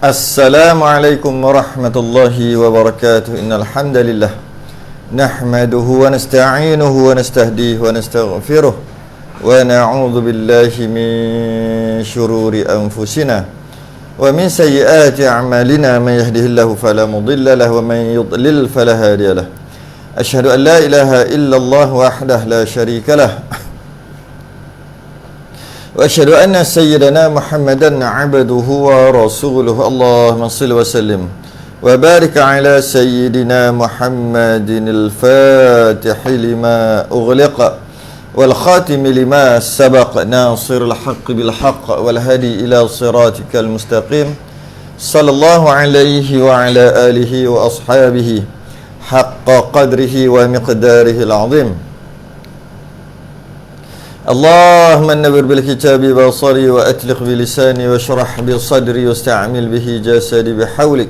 Assalamualaikum warahmatullahi wabarakatuh. Innal hamdalillah nahmaduhu wa nasta'inuhu wa nastahdihi wa nastaghfiruh wa na'udzu billahi min shururi anfusina wa min sayyiati a'malina. Man yahdihillahu fala mudilla lahu wa man yudlil fala hadiya lahu. Asyhadu an la ilaha illallah wahdahu la syarika lah. Wa asyhadu anna sayyidana Muhammadan 'abduhu wa rasuluhu. Allahumma shalli wa sallim wa barik ala sayyidina Muhammadin al-fatihi lima ughliqa wal khatimi lima sabaq nasirul haqqi bil haqq wal hadi ila siratikal mustaqim. Sallallahu alaihi wa ala alihi wa ashabihi haqqa qadrihi wa miqdarihi al-'azim. Allahumma nawwir bil kitabi basari wa atliq bi lisani wa shrah bi sadri wasta'mil bihi jasadi bihawlik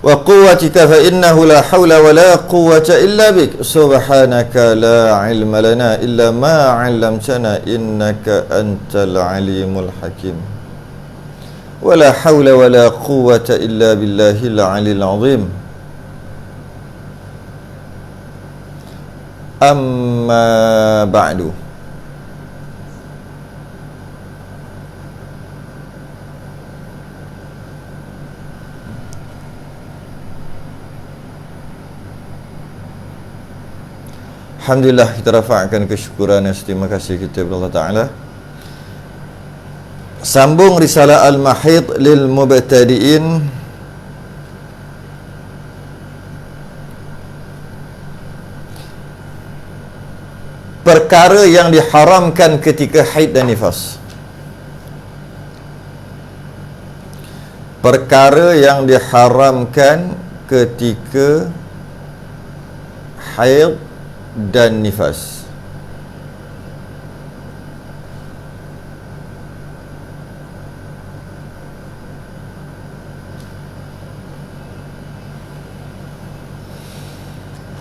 wa quwwatika fa innahu la hawla wa la quwwata illa bik. Subhanaka la ilma lana illa ma 'allamtana innaka antal alimul hakim. Wa la hawla wa la quwwata illa billahil 'aliyil 'azim. Amma ba'du. Alhamdulillah, kita rafa'kan kesyukuran dan terima kasih kita kepada Allah Ta'ala. Sambung risalah Al-Mahid lil Mubtadi'in. Perkara yang diharamkan ketika haid dan nifas. Perkara yang diharamkan ketika haid dan nifas.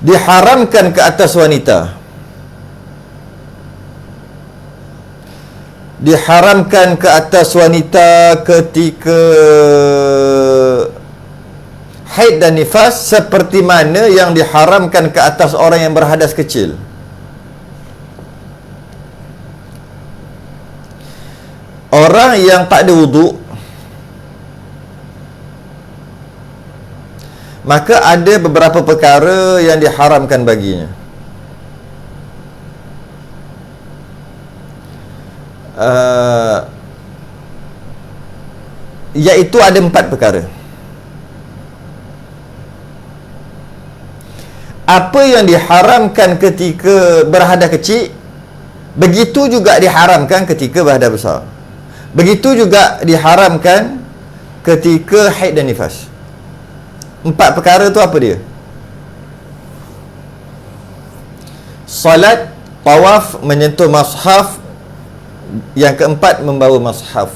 Diharamkan ke atas wanita. Diharamkan ke atas wanita ketika haid dan nifas seperti mana yang diharamkan ke atas orang yang berhadas kecil. Orang yang tak ada wuduk, maka ada beberapa perkara yang diharamkan baginya. Iaitu ada 4 perkara. Apa yang diharamkan ketika berhadas kecil, begitu juga diharamkan ketika berhadas besar. Begitu juga diharamkan ketika haid dan nifas. 4 perkara tu apa dia? Salat, tawaf, menyentuh mushaf. Yang keempat, membawa mushaf.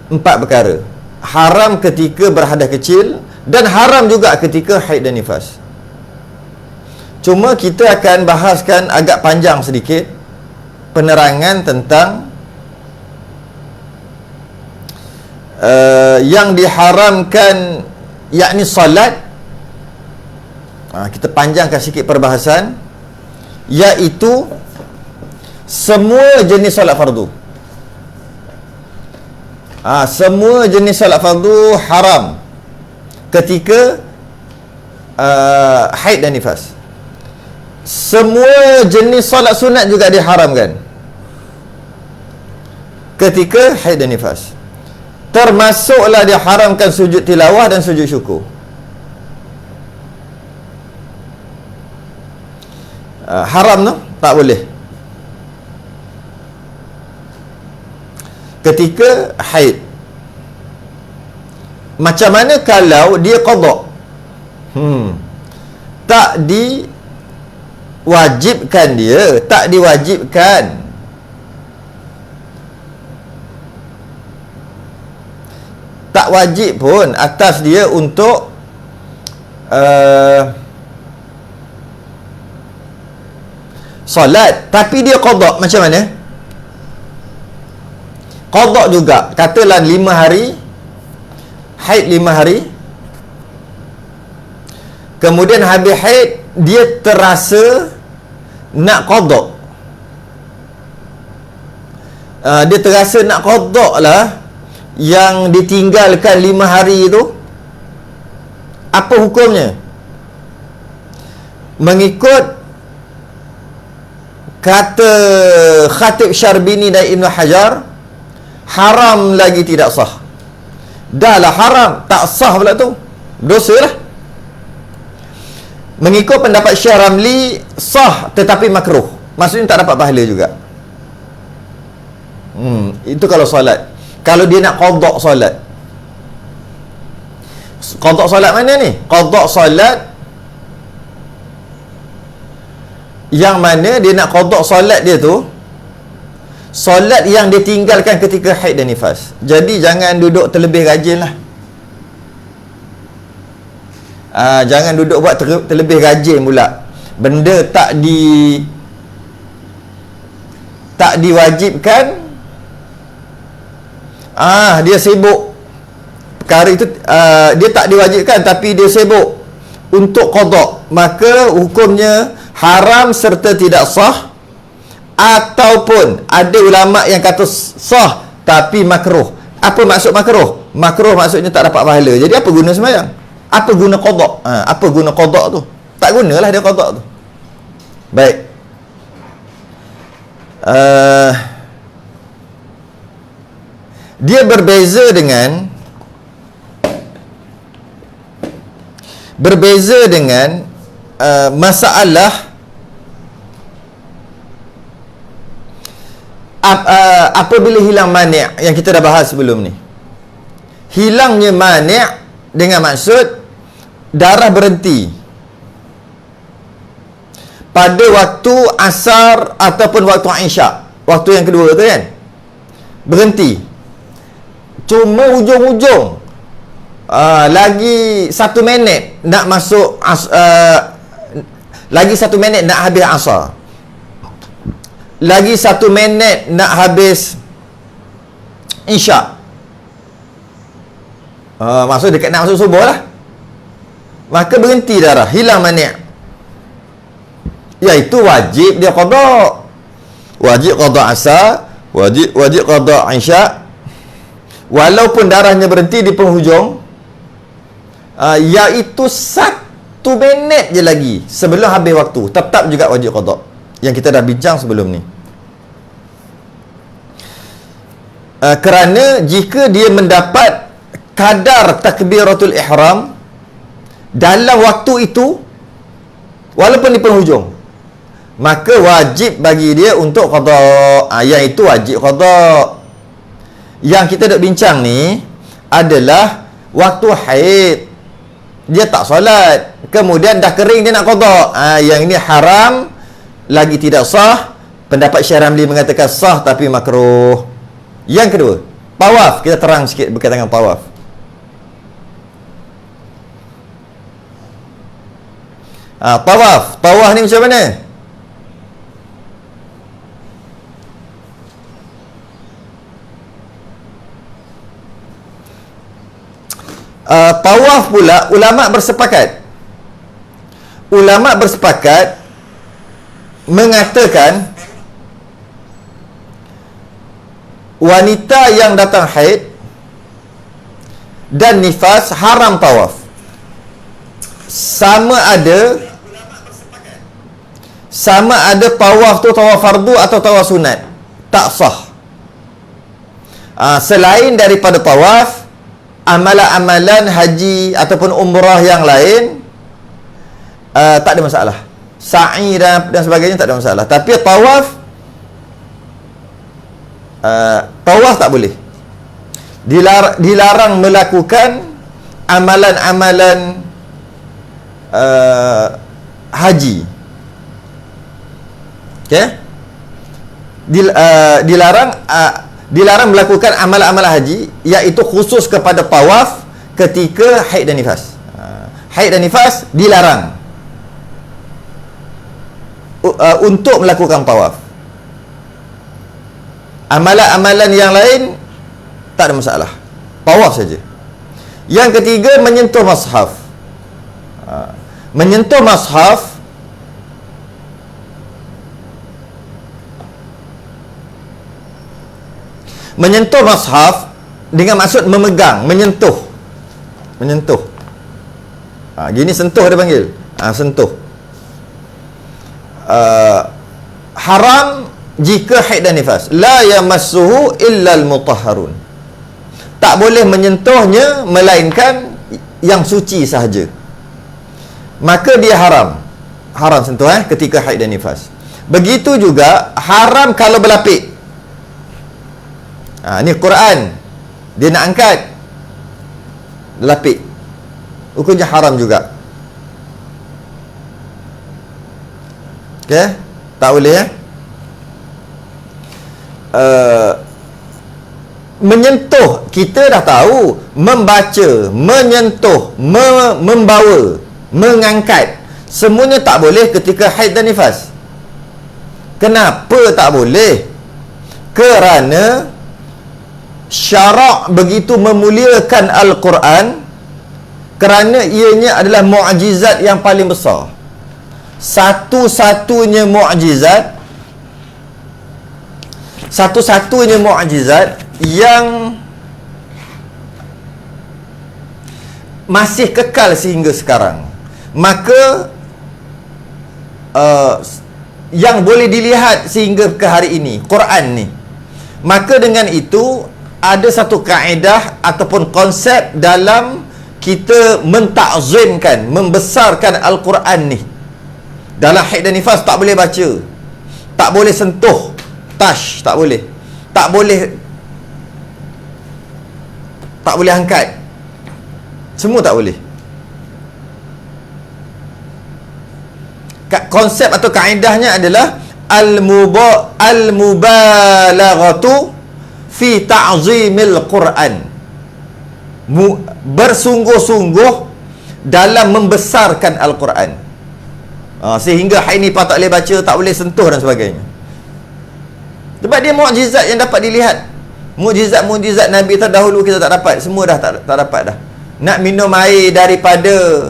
4 perkara haram ketika berhadas kecil dan haram juga ketika haid dan nifas. Cuma kita akan bahaskan agak panjang sedikit penerangan tentang yang diharamkan, yakni salat. Kita panjangkan sikit perbahasan, iaitu semua jenis solat fardu. Semua jenis solat fardu haram ketika haid dan nifas. Semua jenis solat sunat juga diharamkan ketika haid dan nifas. Termasuklah diharamkan sujud tilawah dan sujud syukur. Haram tu, tak boleh ketika haid. Macam mana kalau dia qada? Tak diwajibkan dia, tak diwajibkan. Tak wajib pun atas dia untuk solat, tapi dia qada. Macam mana? qada juga. Katalah 5 hari, haid 5 hari, kemudian habis haid dia terasa nak qada. Dia terasa nak qada lah yang ditinggalkan 5 hari itu. Apa hukumnya? Mengikut kata Khatib Syarbini dan Ibn Hajar, haram lagi tidak sah. Dah lah haram, tak sah pula tu, dosa lah. Mengikut pendapat Syekh Ramli, sah tetapi makruh, maksudnya tak dapat pahala juga. Itu kalau solat. Kalau dia nak qada solat, qada solat mana ni? Qada solat yang mana dia nak qada solat dia tu, solat yang dia tinggalkan ketika haid dan nifas. Jadi jangan duduk terlebih rajin lah. Jangan duduk buat terlebih rajin pula. Benda tak diwajibkan, dia sibuk. Perkara itu dia tak diwajibkan tapi dia sibuk untuk qada, maka hukumnya haram serta tidak sah. Ataupun ada ulama yang kata sah tapi makruh. Apa maksud makruh? Makruh maksudnya tak dapat pahala. Jadi apa guna sembahyang? Apa guna qada? Apa guna qada tu? Tak gunalah dia qada tu. Baik. Dia berbeza dengan masalah apabila hilang mani' yang kita dah bahas sebelum ni. Hilangnya mani' dengan maksud darah berhenti pada waktu asar ataupun waktu isyak, waktu yang kedua tu kan, berhenti. Cuma hujung-hujung lagi 1 minit nak masuk lagi 1 minit nak habis asar, lagi 1 minit nak habis isyak, maksud dekat nak masuk subuh lah, maka berhenti darah, hilang mani', iaitu wajib dia qada. Wajib qada asar, wajib qada isyak. Walaupun darahnya berhenti di penghujung, iaitu 1 minit je lagi sebelum habis waktu, tetap juga wajib qada, yang kita dah bincang sebelum ni. Kerana jika dia mendapat kadar takbiratul ihram dalam waktu itu, walaupun di penghujung, maka wajib bagi dia untuk qada. Yang itu wajib qada. Yang kita nak bincang ni adalah waktu haid, dia tak solat, kemudian dah kering dia nak qada. Yang ini haram lagi tidak sah. Pendapat Syekh Ramli mengatakan sah tapi makruh. Yang kedua, tawaf. Kita terang sikit berkaitan dengan tawaf. Tawaf ni macam mana? Tawaf pula ulama bersepakat mengatakan wanita yang datang haid dan nifas haram tawaf. Sama ada tawaf tu tawaf fardu atau tawaf sunat, tak sah. Selain daripada tawaf, amalan-amalan haji ataupun umrah yang lain tak ada masalah. Sa'i dan sebagainya tak ada masalah. Tapi tawaf tak boleh. Dilarang melakukan amalan-amalan haji. Okey? Dilarang melakukan amalan-amalan haji, iaitu khusus kepada tawaf ketika haid dan nifas. Haid dan nifas dilarang untuk melakukan tawaf. Amalan-amalan yang lain tak ada masalah. Tawaf saja. Yang ketiga, menyentuh mushaf. Menyentuh mushaf dengan maksud memegang, menyentuh. Gini sentuh dia panggil. Sentuh. Haram jika haid dan nifas. La yamassuhu illal mutahharun. Tak boleh menyentuhnya melainkan yang suci sahaja. Maka dia haram. Haram sentuh ketika haid dan nifas. Begitu juga haram kalau berlapik. Ni Quran. Dia nak angkat. Lapik. Hukumnya haram juga. Okey? Tak boleh menyentuh, kita dah tahu. Membaca, menyentuh, membawa, mengangkat, semuanya tak boleh ketika haid dan nifas. Kenapa tak boleh? Kerana syarak begitu memuliakan Al-Quran, kerana ianya adalah mukjizat yang paling besar. Satu-satunya mukjizat yang masih kekal sehingga sekarang. Maka yang boleh dilihat sehingga ke hari ini, Quran ni. Maka dengan itu ada satu kaedah ataupun konsep dalam kita mentakzimkan, membesarkan Al-Quran ni. Dalam haid dan nifas tak boleh baca, tak boleh sentuh, touch, tak boleh, tak boleh angkat, semua tak boleh. Konsep atau kaedahnya adalah al-mubalaghatu fi ta'zimil Quran. Bersungguh-sungguh dalam membesarkan Al-Quran. Sehingga haid nifas tak boleh baca, tak boleh sentuh dan sebagainya. Sebab dia mukjizat yang dapat dilihat. Mukjizat Nabi terdahulu kita tak dapat. Semua dah tak dapat dah. Nak minum air daripada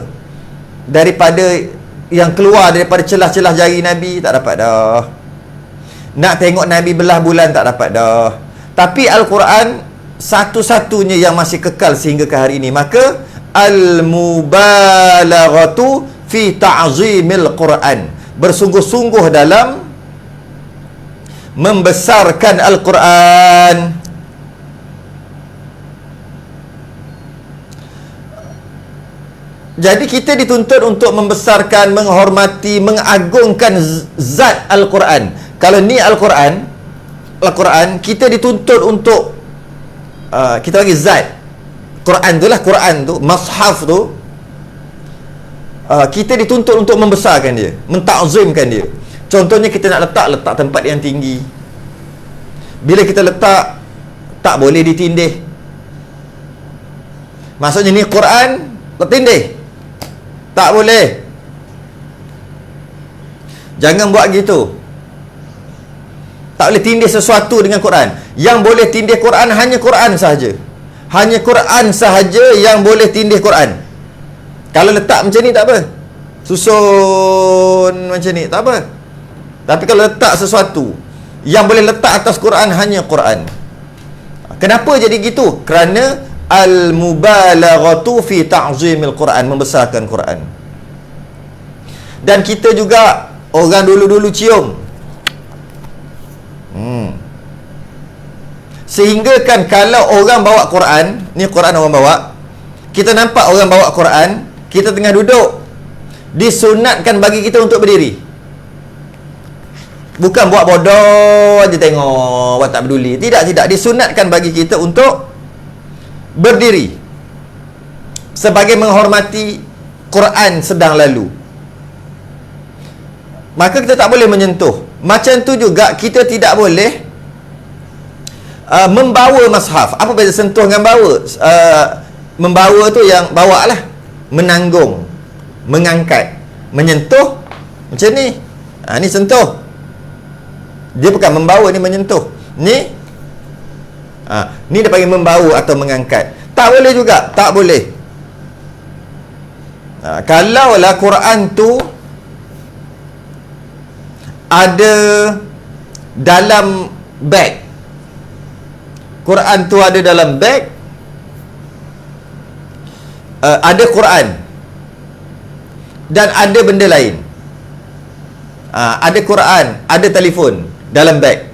yang keluar daripada celah-celah jari Nabi, tak dapat dah. Nak tengok Nabi belah bulan, tak dapat dah. Tapi Al-Quran satu-satunya yang masih kekal sehingga ke hari ini. Maka al-mubalaghatu fi ta'zimil Quran, bersungguh-sungguh dalam membesarkan Al-Quran. Jadi kita dituntut untuk membesarkan, menghormati, mengagungkan zat Al-Quran. Kalau ni Al-Quran, kita dituntut untuk kita bagi zat Quran tu lah, Quran tu, mushaf tu, kita dituntut untuk membesarkan dia, mentakzimkan dia. Contohnya kita nak letak tempat yang tinggi. Bila kita letak, tak boleh ditindih. Maksudnya ni Quran, tertindih, tak boleh. Jangan buat gitu. Tak boleh tindih sesuatu dengan Quran. Yang boleh tindih Quran hanya Quran sahaja. Hanya Quran sahaja yang boleh tindih Quran. Kalau letak macam ni tak apa, susun macam ni tak apa. Tapi kalau letak sesuatu yang boleh letak atas Quran, hanya Quran. Kenapa jadi gitu? Kerana al-mubalaghatu fi ta'zimil Quran, membesarkan Quran. Dan kita juga, orang dulu-dulu cium. Sehingga kan kalau orang bawa Quran, ni Quran orang bawa, kita nampak orang bawa Quran, kita tengah duduk, disunatkan bagi kita untuk berdiri. Bukan buat bodoh aja tengok, buat tak peduli. Tidak, disunatkan bagi kita untuk berdiri sebagai menghormati Quran sedang lalu. Maka kita tak boleh menyentuh. Macam tu juga kita tidak boleh membawa mushaf. Apa beza sentuh dengan bawa? Membawa tu yang bawa lah, menanggung, mengangkat. Menyentuh macam ni, ni sentuh. Dia bukan membawa, ni menyentuh. Ni Ni dia panggil membawa atau mengangkat. Tak boleh juga, tak boleh. Kalaulah Quran tu ada dalam beg, Quran tu ada dalam beg, ada Quran dan ada benda lain, ada Quran, ada telefon dalam beg.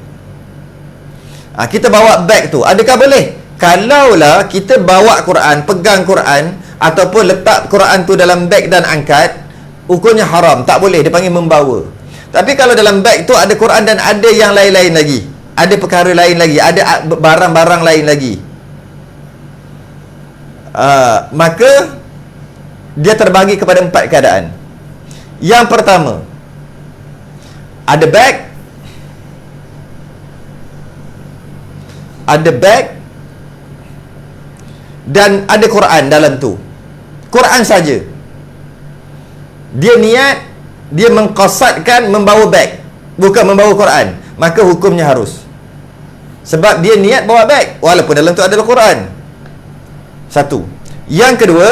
Kita bawa beg tu, adakah boleh? Kalaulah kita bawa Quran, pegang Quran ataupun letak Quran tu dalam beg dan angkat, hukumnya haram, tak boleh, dia panggil membawa. Tapi kalau dalam beg tu ada Quran dan ada yang lain-lain lagi, ada perkara lain lagi, ada barang-barang lain lagi, maka dia terbagi kepada 4 keadaan. Yang pertama, ada beg, dan ada Quran dalam tu, Quran saja. Dia niat, dia mengqasadkan membawa beg, bukan membawa Quran, maka hukumnya harus. Sebab dia niat bawa beg walaupun dalam tu adalah Quran. Satu. Yang kedua,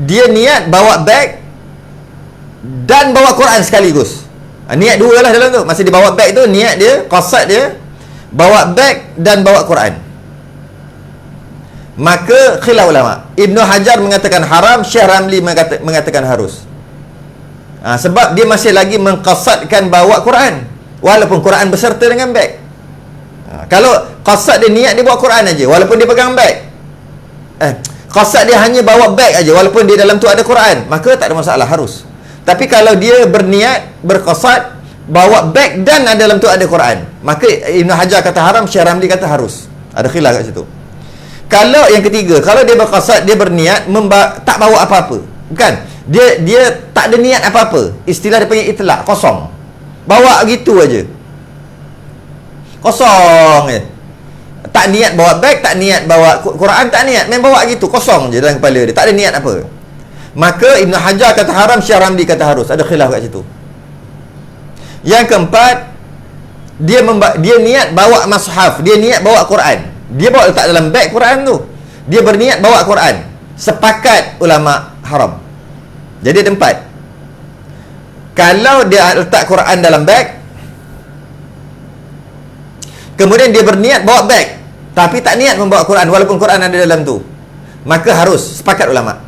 dia niat bawa beg dan bawa Quran sekaligus. Niat dua lah dalam tu. Masa dia bawa beg tu, niat dia, qasad dia bawa beg dan bawa Quran. Maka khilaf ulama. Ibnu Hajar mengatakan haram, Syekh Ramli mengatakan harus. Sebab dia masih lagi mengqasadkan bawa Quran walaupun Quran beserta dengan beg. Kalau qasad dia, niat dia bawa Quran aja walaupun dia pegang beg, qasad dia hanya bawa beg aja walaupun dia dalam tu ada Quran, maka tak ada masalah, harus. Tapi kalau dia berniat, berqasad bawa beg dan dalam tu ada Quran, maka Ibn Hajar kata haram, Syekh Ramli kata harus. Ada khilaf kat situ. Kalau yang ketiga, kalau dia berqasad, dia berniat tak bawa apa-apa, bukan, dia tak ada niat apa-apa, istilah dia panggil itlaq, kosong, bawa gitu aja, kosong je, tak niat bawa beg, tak niat bawa Quran, tak niat, main bawa gitu, kosong je dalam kepala dia, tak ada niat apa, maka Ibn Hajar kata haram, Syekh Ramli kata harus. Ada khilaf kat situ. Yang keempat, dia niat bawa mushaf, dia niat bawa Quran, dia bawa letak dalam beg Quran tu, dia berniat bawa Quran, sepakat ulama haram. Jadi ada 4. Kalau dia letak Quran dalam beg, kemudian dia berniat bawa beg tapi tak niat membawa Quran walaupun Quran ada dalam tu, maka harus, sepakat ulama.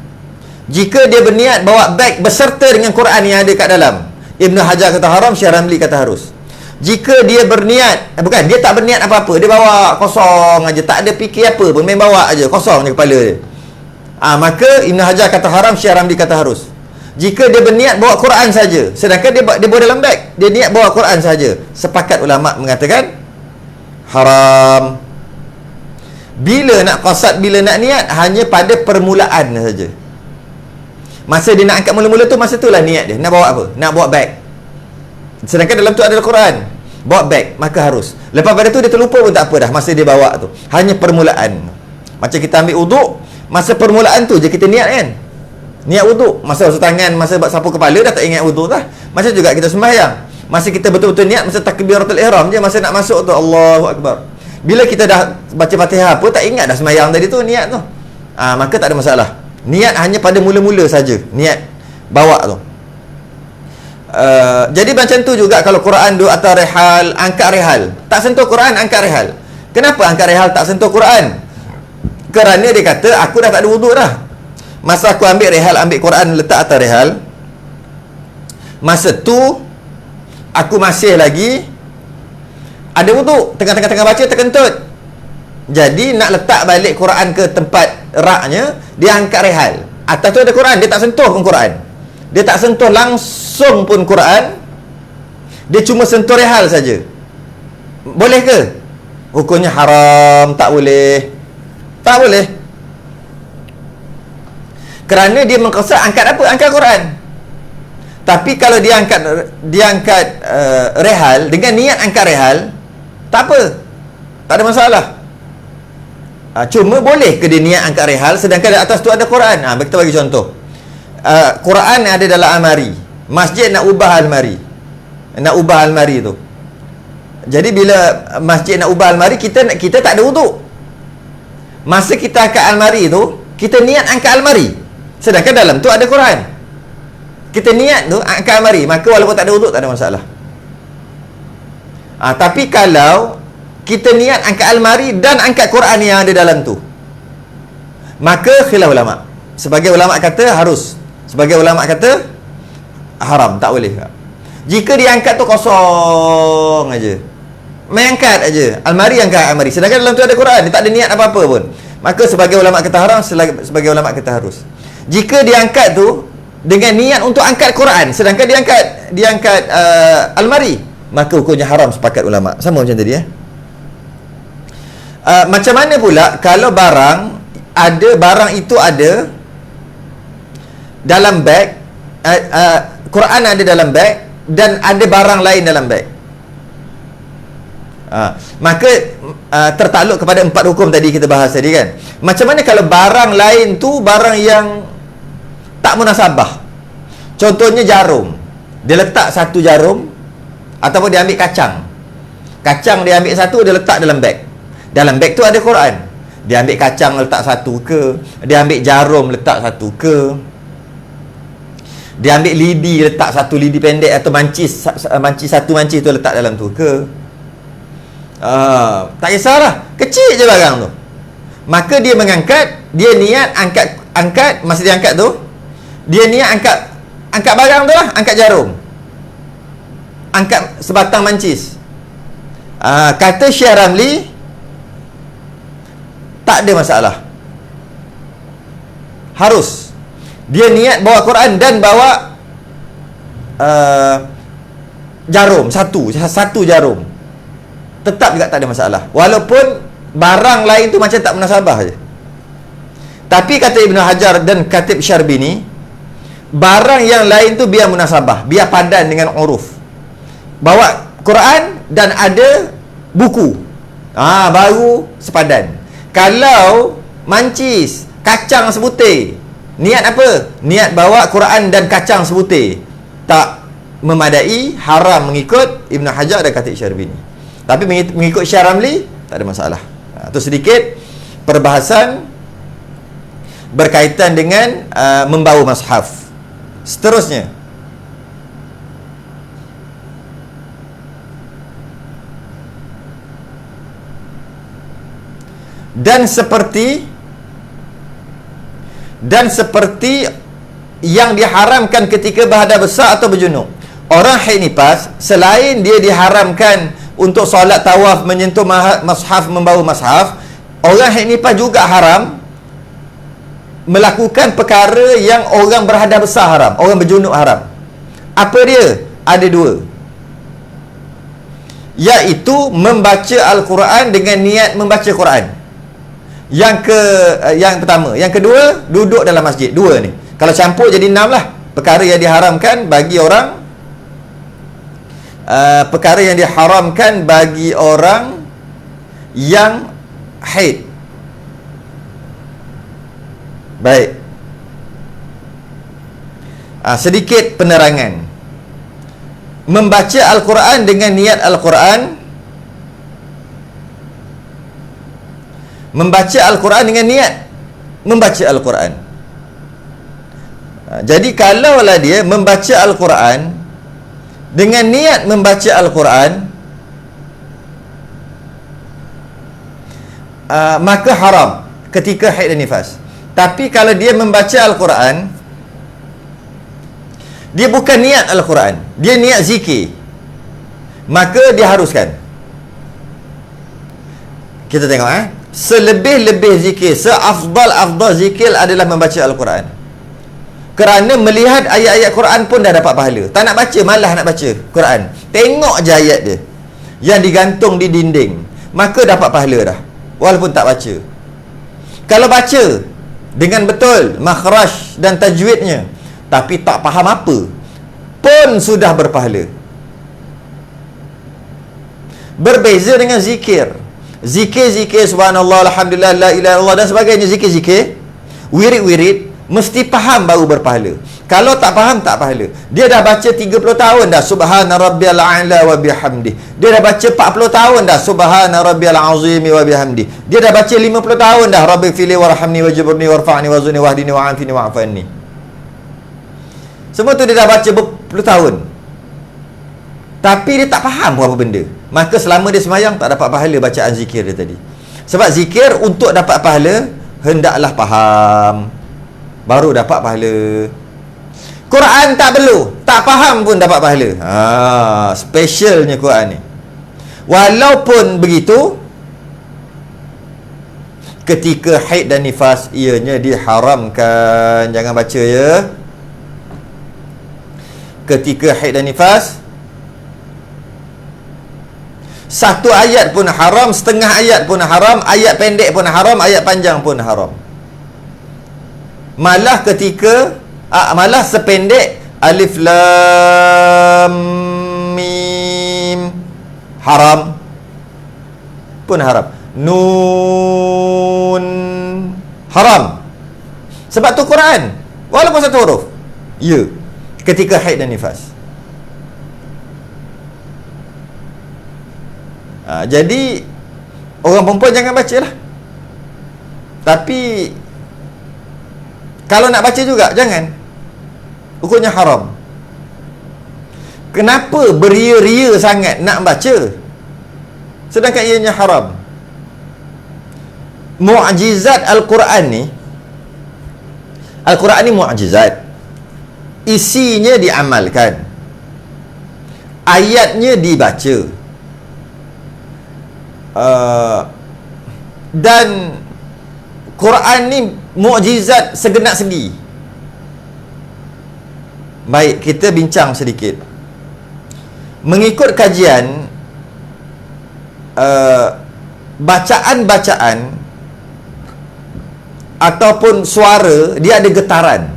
Jika dia berniat bawa beg beserta dengan Quran yang ada kat dalam, Ibn Hajar kata haram, Syekh Ramli kata harus. Jika dia berniat, bukan, dia tak berniat apa-apa, dia bawa kosong aja, tak ada fikir apa pun, main bawa aja, kosong je kepala dia, maka Ibn Hajar kata haram, Syekh Ramli kata harus. Jika dia berniat bawa Quran saja, sedangkan dia bawa dalam beg, dia niat bawa Quran saja, sepakat ulama mengatakan haram. Bila nak qasad, bila nak niat, hanya pada permulaan saja. Masa dia nak angkat mula-mula tu, masa tu lah niat dia, nak bawa apa? Nak bawa beg, sedangkan dalam tu ada Quran, bawa beg, maka harus. Lepas pada tu dia terlupa pun tak apa dah, masa dia bawa tu hanya permulaan. Macam kita ambil uduk, masa permulaan tu je kita niat kan, niat wuduk, masa basuh tangan, masa sapu kepala dah tak ingat wuduk dah. Macam juga kita sembahyang, masa kita betul-betul niat masa takbiratul ihram je, masa nak masuk tu Allahu Akbar. Bila kita dah baca Fatihah pun tak ingat dah sembahyang tadi tu, niat tu, maka tak ada masalah. Niat hanya pada mula-mula saja, niat bawa tu. Jadi macam tu juga kalau Quran duduk atas rehal, angkat rehal, tak sentuh Quran, angkat rehal. Kenapa angkat rehal tak sentuh Quran? Kerana dia kata aku dah tak ada wuduk dah. Masa aku ambil rehal, ambil Quran letak atas rehal, masa tu aku masih lagi ada wuduk, tengah-tengah baca terkentut. Jadi nak letak balik Quran ke tempat raknya, dia angkat rehal. Atas tu ada Quran, dia tak sentuh pun Quran, dia tak sentuh langsung pun Quran, dia cuma sentuh rehal saja. Boleh ke? Hukumnya haram, tak boleh. Tak boleh. Kerana dia mengqasad angkat apa? Angkat Quran. Tapi kalau dia angkat rehal dengan niat angkat rehal, tak apa, tak ada masalah. Cuma boleh ke dia niat angkat rehal sedangkan di atas tu ada Quran? Kita bagi contoh. Quran ada dalam almari, masjid nak ubah almari, nak ubah almari tu. Jadi bila masjid nak ubah almari, kita tak ada wuduk. Masa kita angkat almari tu, kita niat angkat almari, sedangkan dalam tu ada Quran. Kita niat tu angkat almari, maka walaupun tak ada wuduk tak ada masalah. Tapi kalau kita niat angkat almari dan angkat Quran yang ada dalam tu, maka khilaf ulama. Sebagai ulama kata harus, sebagai ulama kata haram, tak boleh. Jika diangkat tu kosong aja, main angkat aja almari, angkat almari, sedangkan dalam tu ada Quran, dia tak ada niat apa-apa pun, maka sebagai ulama kata haram, sebagai ulama kata harus. Jika diangkat tu dengan niat untuk angkat Quran, sedangkan diangkat almari, maka hukumnya haram sepakat ulama. Sama macam tadi macam mana pula kalau barang itu ada dalam beg, Quran ada dalam beg dan ada barang lain dalam beg, maka tertakluk kepada 4 hukum tadi kita bahas tadi kan. Macam mana kalau barang lain tu barang yang tak munasabah? Contohnya jarum, dia letak satu jarum, ataupun dia ambil kacang dia ambil satu, dia letak dalam beg. Dalam beg tu ada Quran, dia ambil kacang letak satu ke, dia ambil jarum letak satu ke, dia ambil lidi letak satu lidi pendek, atau mancis tu letak dalam tu ke, tak kisahlah, kecil je barang tu. Maka dia mengangkat, dia niat angkat masa dia angkat tu, dia niat angkat barang tu lah, angkat jarum, angkat sebatang mancis. Kata Syekh Ramli, tak ada masalah, harus dia niat bawa Quran dan bawa jarum, satu jarum, tetap juga tak ada masalah, walaupun barang lain tu macam tak munasabah je. Tapi kata Ibn Hajar dan Khatib Syarbini, barang yang lain tu biar munasabah, biar padan dengan uruf. Bawa Quran dan ada buku, baru sepadan. Kalau mancis, kacang sebutir, niat apa? Niat bawa Quran dan kacang sebutir, tak memadai, haram mengikut Ibn Hajar dan Khatib Syarbini. Tapi mengikut Syekh Ramli tak ada masalah. Itu sedikit perbahasan berkaitan dengan membawa mushaf. Seterusnya, dan seperti yang diharamkan ketika berhadas besar atau berjunub. Orang haid nifas, selain dia diharamkan untuk solat tawaf, menyentuh mushaf, membawa mushaf, orang haid nifas juga haram melakukan perkara yang orang berhadas besar haram, orang berjunub haram. Apa dia? Ada 2, iaitu membaca Al-Quran dengan niat membaca Quran. Yang pertama. Yang kedua, duduk dalam masjid. 2 ni, kalau campur jadi 6 lah perkara yang diharamkan bagi orang yang haid. Baik, sedikit penerangan. Membaca Al-Quran dengan niat Al-Quran, membaca Al-Quran dengan niat membaca Al-Quran. Jadi kalaulah dia membaca Al-Quran dengan niat membaca Al-Quran, maka haram ketika haid dan nifas. Tapi kalau dia membaca Al-Quran, dia bukan niat Al-Quran, dia niat zikir, maka diharuskan. Kita tengok selebih-lebih zikir, seafdal zikir adalah membaca Al-Quran. Kerana melihat ayat-ayat Quran pun dah dapat pahala. Tak nak baca, malah nak baca Quran, tengok je ayat dia yang digantung di dinding, maka dapat pahala dah, walaupun tak baca. Kalau baca dengan betul makhraj dan tajwidnya, tapi tak faham apa, pun sudah berpahala. Berbeza dengan zikir subhanallah, alhamdulillah, la ilaha illallah dan sebagainya, zikir-zikir, wirid-wirid, Mesti faham baru berpahala. Kalau tak faham, tak pahala. Dia dah baca 30 tahun dah Subhana rabbiyal a'la wa bihamdih. Dia dah baca 40 tahun dah Subhana rabbiyal azimi wa bihamdih. Dia dah baca 50 tahun dah Rabbighfirli warhamni wajburni warfa'ni wazuni wahdini wa'afini wa'afanni. Semua tu dia dah baca berpuluh tahun. Tapi dia tak faham apa benda. Maka selama dia semayang tak dapat pahala bacaan zikir dia tadi. Sebab zikir untuk dapat pahala hendaklah faham, baru dapat pahala. Quran tak perlu, tak faham pun dapat pahala. Specialnya Quran ni. Walaupun begitu, ketika haid dan nifas ianya diharamkan. Jangan baca ya. Ketika haid dan nifas, satu ayat pun haram, setengah ayat pun haram, ayat pendek pun haram, ayat panjang pun haram. Malah ketika malah sependek alif lam mim haram pun haram. Nun haram. Sebab tu Quran walaupun satu huruf. Ya, ketika haid dan nifas. Jadi orang perempuan jangan baca lah. Tapi kalau nak baca juga jangan. Hukumnya haram. Kenapa beria-ria sangat nak baca sedangkan ianya haram? Mu'jizat Al-Quran ni, Al-Quran ni mu'jizat. Isinya diamalkan, ayatnya dibaca, dan Quran ni mu'jizat segenap segi. Baik, kita bincang sedikit. Mengikut kajian, bacaan-bacaan ataupun suara dia ada getaran.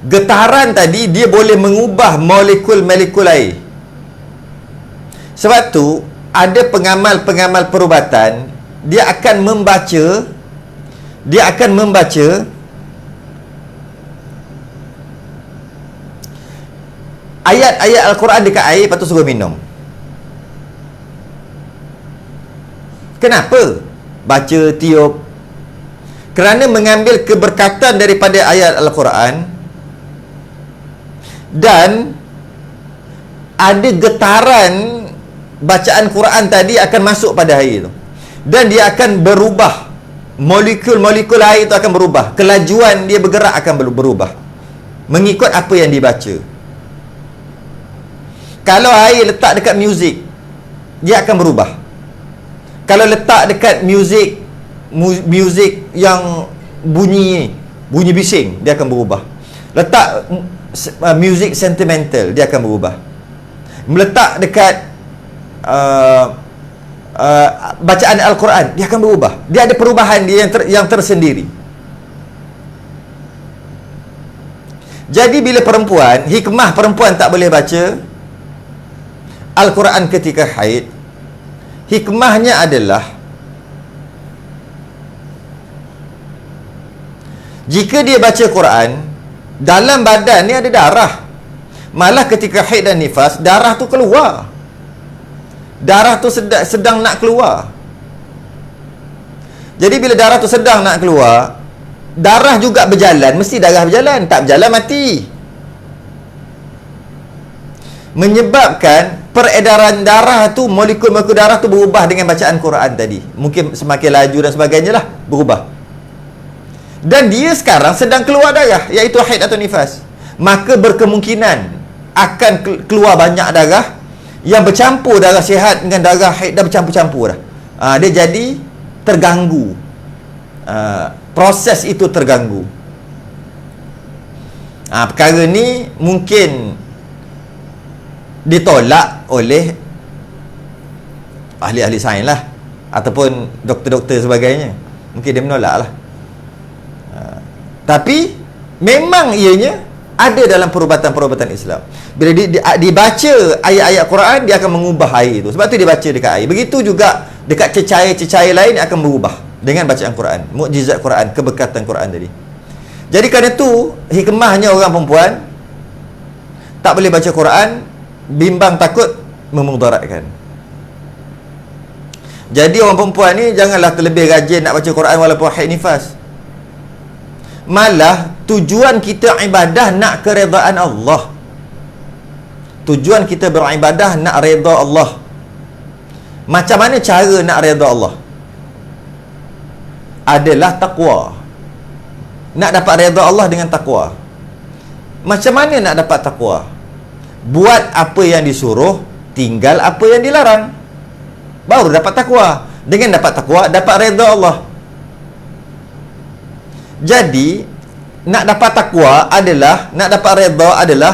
Getaran tadi dia boleh mengubah molekul-molekul air. Sebab tu ada pengamal-pengamal perubatan, dia akan membaca ayat-ayat Al-Quran dekat air, lepas tu suruh minum. Kenapa? Baca, tiup. Kerana mengambil keberkatan daripada ayat Al-Quran, dan ada getaran bacaan Quran tadi akan masuk pada air tu, dan dia akan berubah. Molekul-molekul air itu akan berubah. Kelajuan dia bergerak akan berubah mengikut apa yang dibaca. Kalau air letak dekat muzik, dia akan berubah. Kalau letak dekat muzik yang bunyi bising, dia akan berubah. Letak muzik sentimental, dia akan berubah. Meletak dekat bacaan Al-Quran, dia akan berubah. Dia ada perubahan dia yang tersendiri. Jadi bila perempuan, hikmah perempuan tak boleh baca Al-Quran ketika haid, hikmahnya adalah jika dia baca Quran, dalam badan ni ada darah. Malah ketika haid dan nifas, darah tu keluar. Darah tu sedang nak keluar. Jadi bila darah tu sedang nak keluar, darah juga berjalan. Mesti darah berjalan. Tak berjalan, mati. Menyebabkan peredaran darah tu, molekul-molekul darah tu berubah dengan bacaan Quran tadi. Mungkin semakin laju dan sebagainya lah, berubah. Dan dia sekarang sedang keluar darah, iaitu haid atau nifas. Maka berkemungkinan akan keluar banyak darah yang bercampur, darah sihat dengan darah haid dah bercampur-campur dah. Dia jadi terganggu. Proses itu terganggu. Perkara ni mungkin ditolak oleh ahli-ahli sains lah, ataupun doktor-doktor sebagainya. Mungkin dia menolak lah. Tapi memang ianya ada dalam perubatan-perubatan Islam. Bila dibaca ayat-ayat Quran, dia akan mengubah air itu. Sebab tu dia baca dekat air. Begitu juga dekat cecair-cecair lain akan berubah. dengan bacaan Quran, mukjizat Quran, keberkatan Quran tadi. Jadi kerana tu hikmahnya orang perempuan tak boleh baca Quran, bimbang takut memudaratkan. Jadi orang perempuan ni janganlah terlebih rajin nak baca Quran walaupun haid nifas. Malah tujuan kita ibadah nak keredaan Allah. Tujuan kita beribadah nak redha Allah. Macam mana cara nak redha Allah? Adalah taqwa. Nak dapat redha Allah dengan taqwa. Macam mana nak dapat taqwa? Buat apa yang disuruh, tinggal apa yang dilarang. Baru dapat taqwa. Dengan dapat taqwa, dapat redha Allah. Jadi nak dapat taqwa adalah, nak dapat redha adalah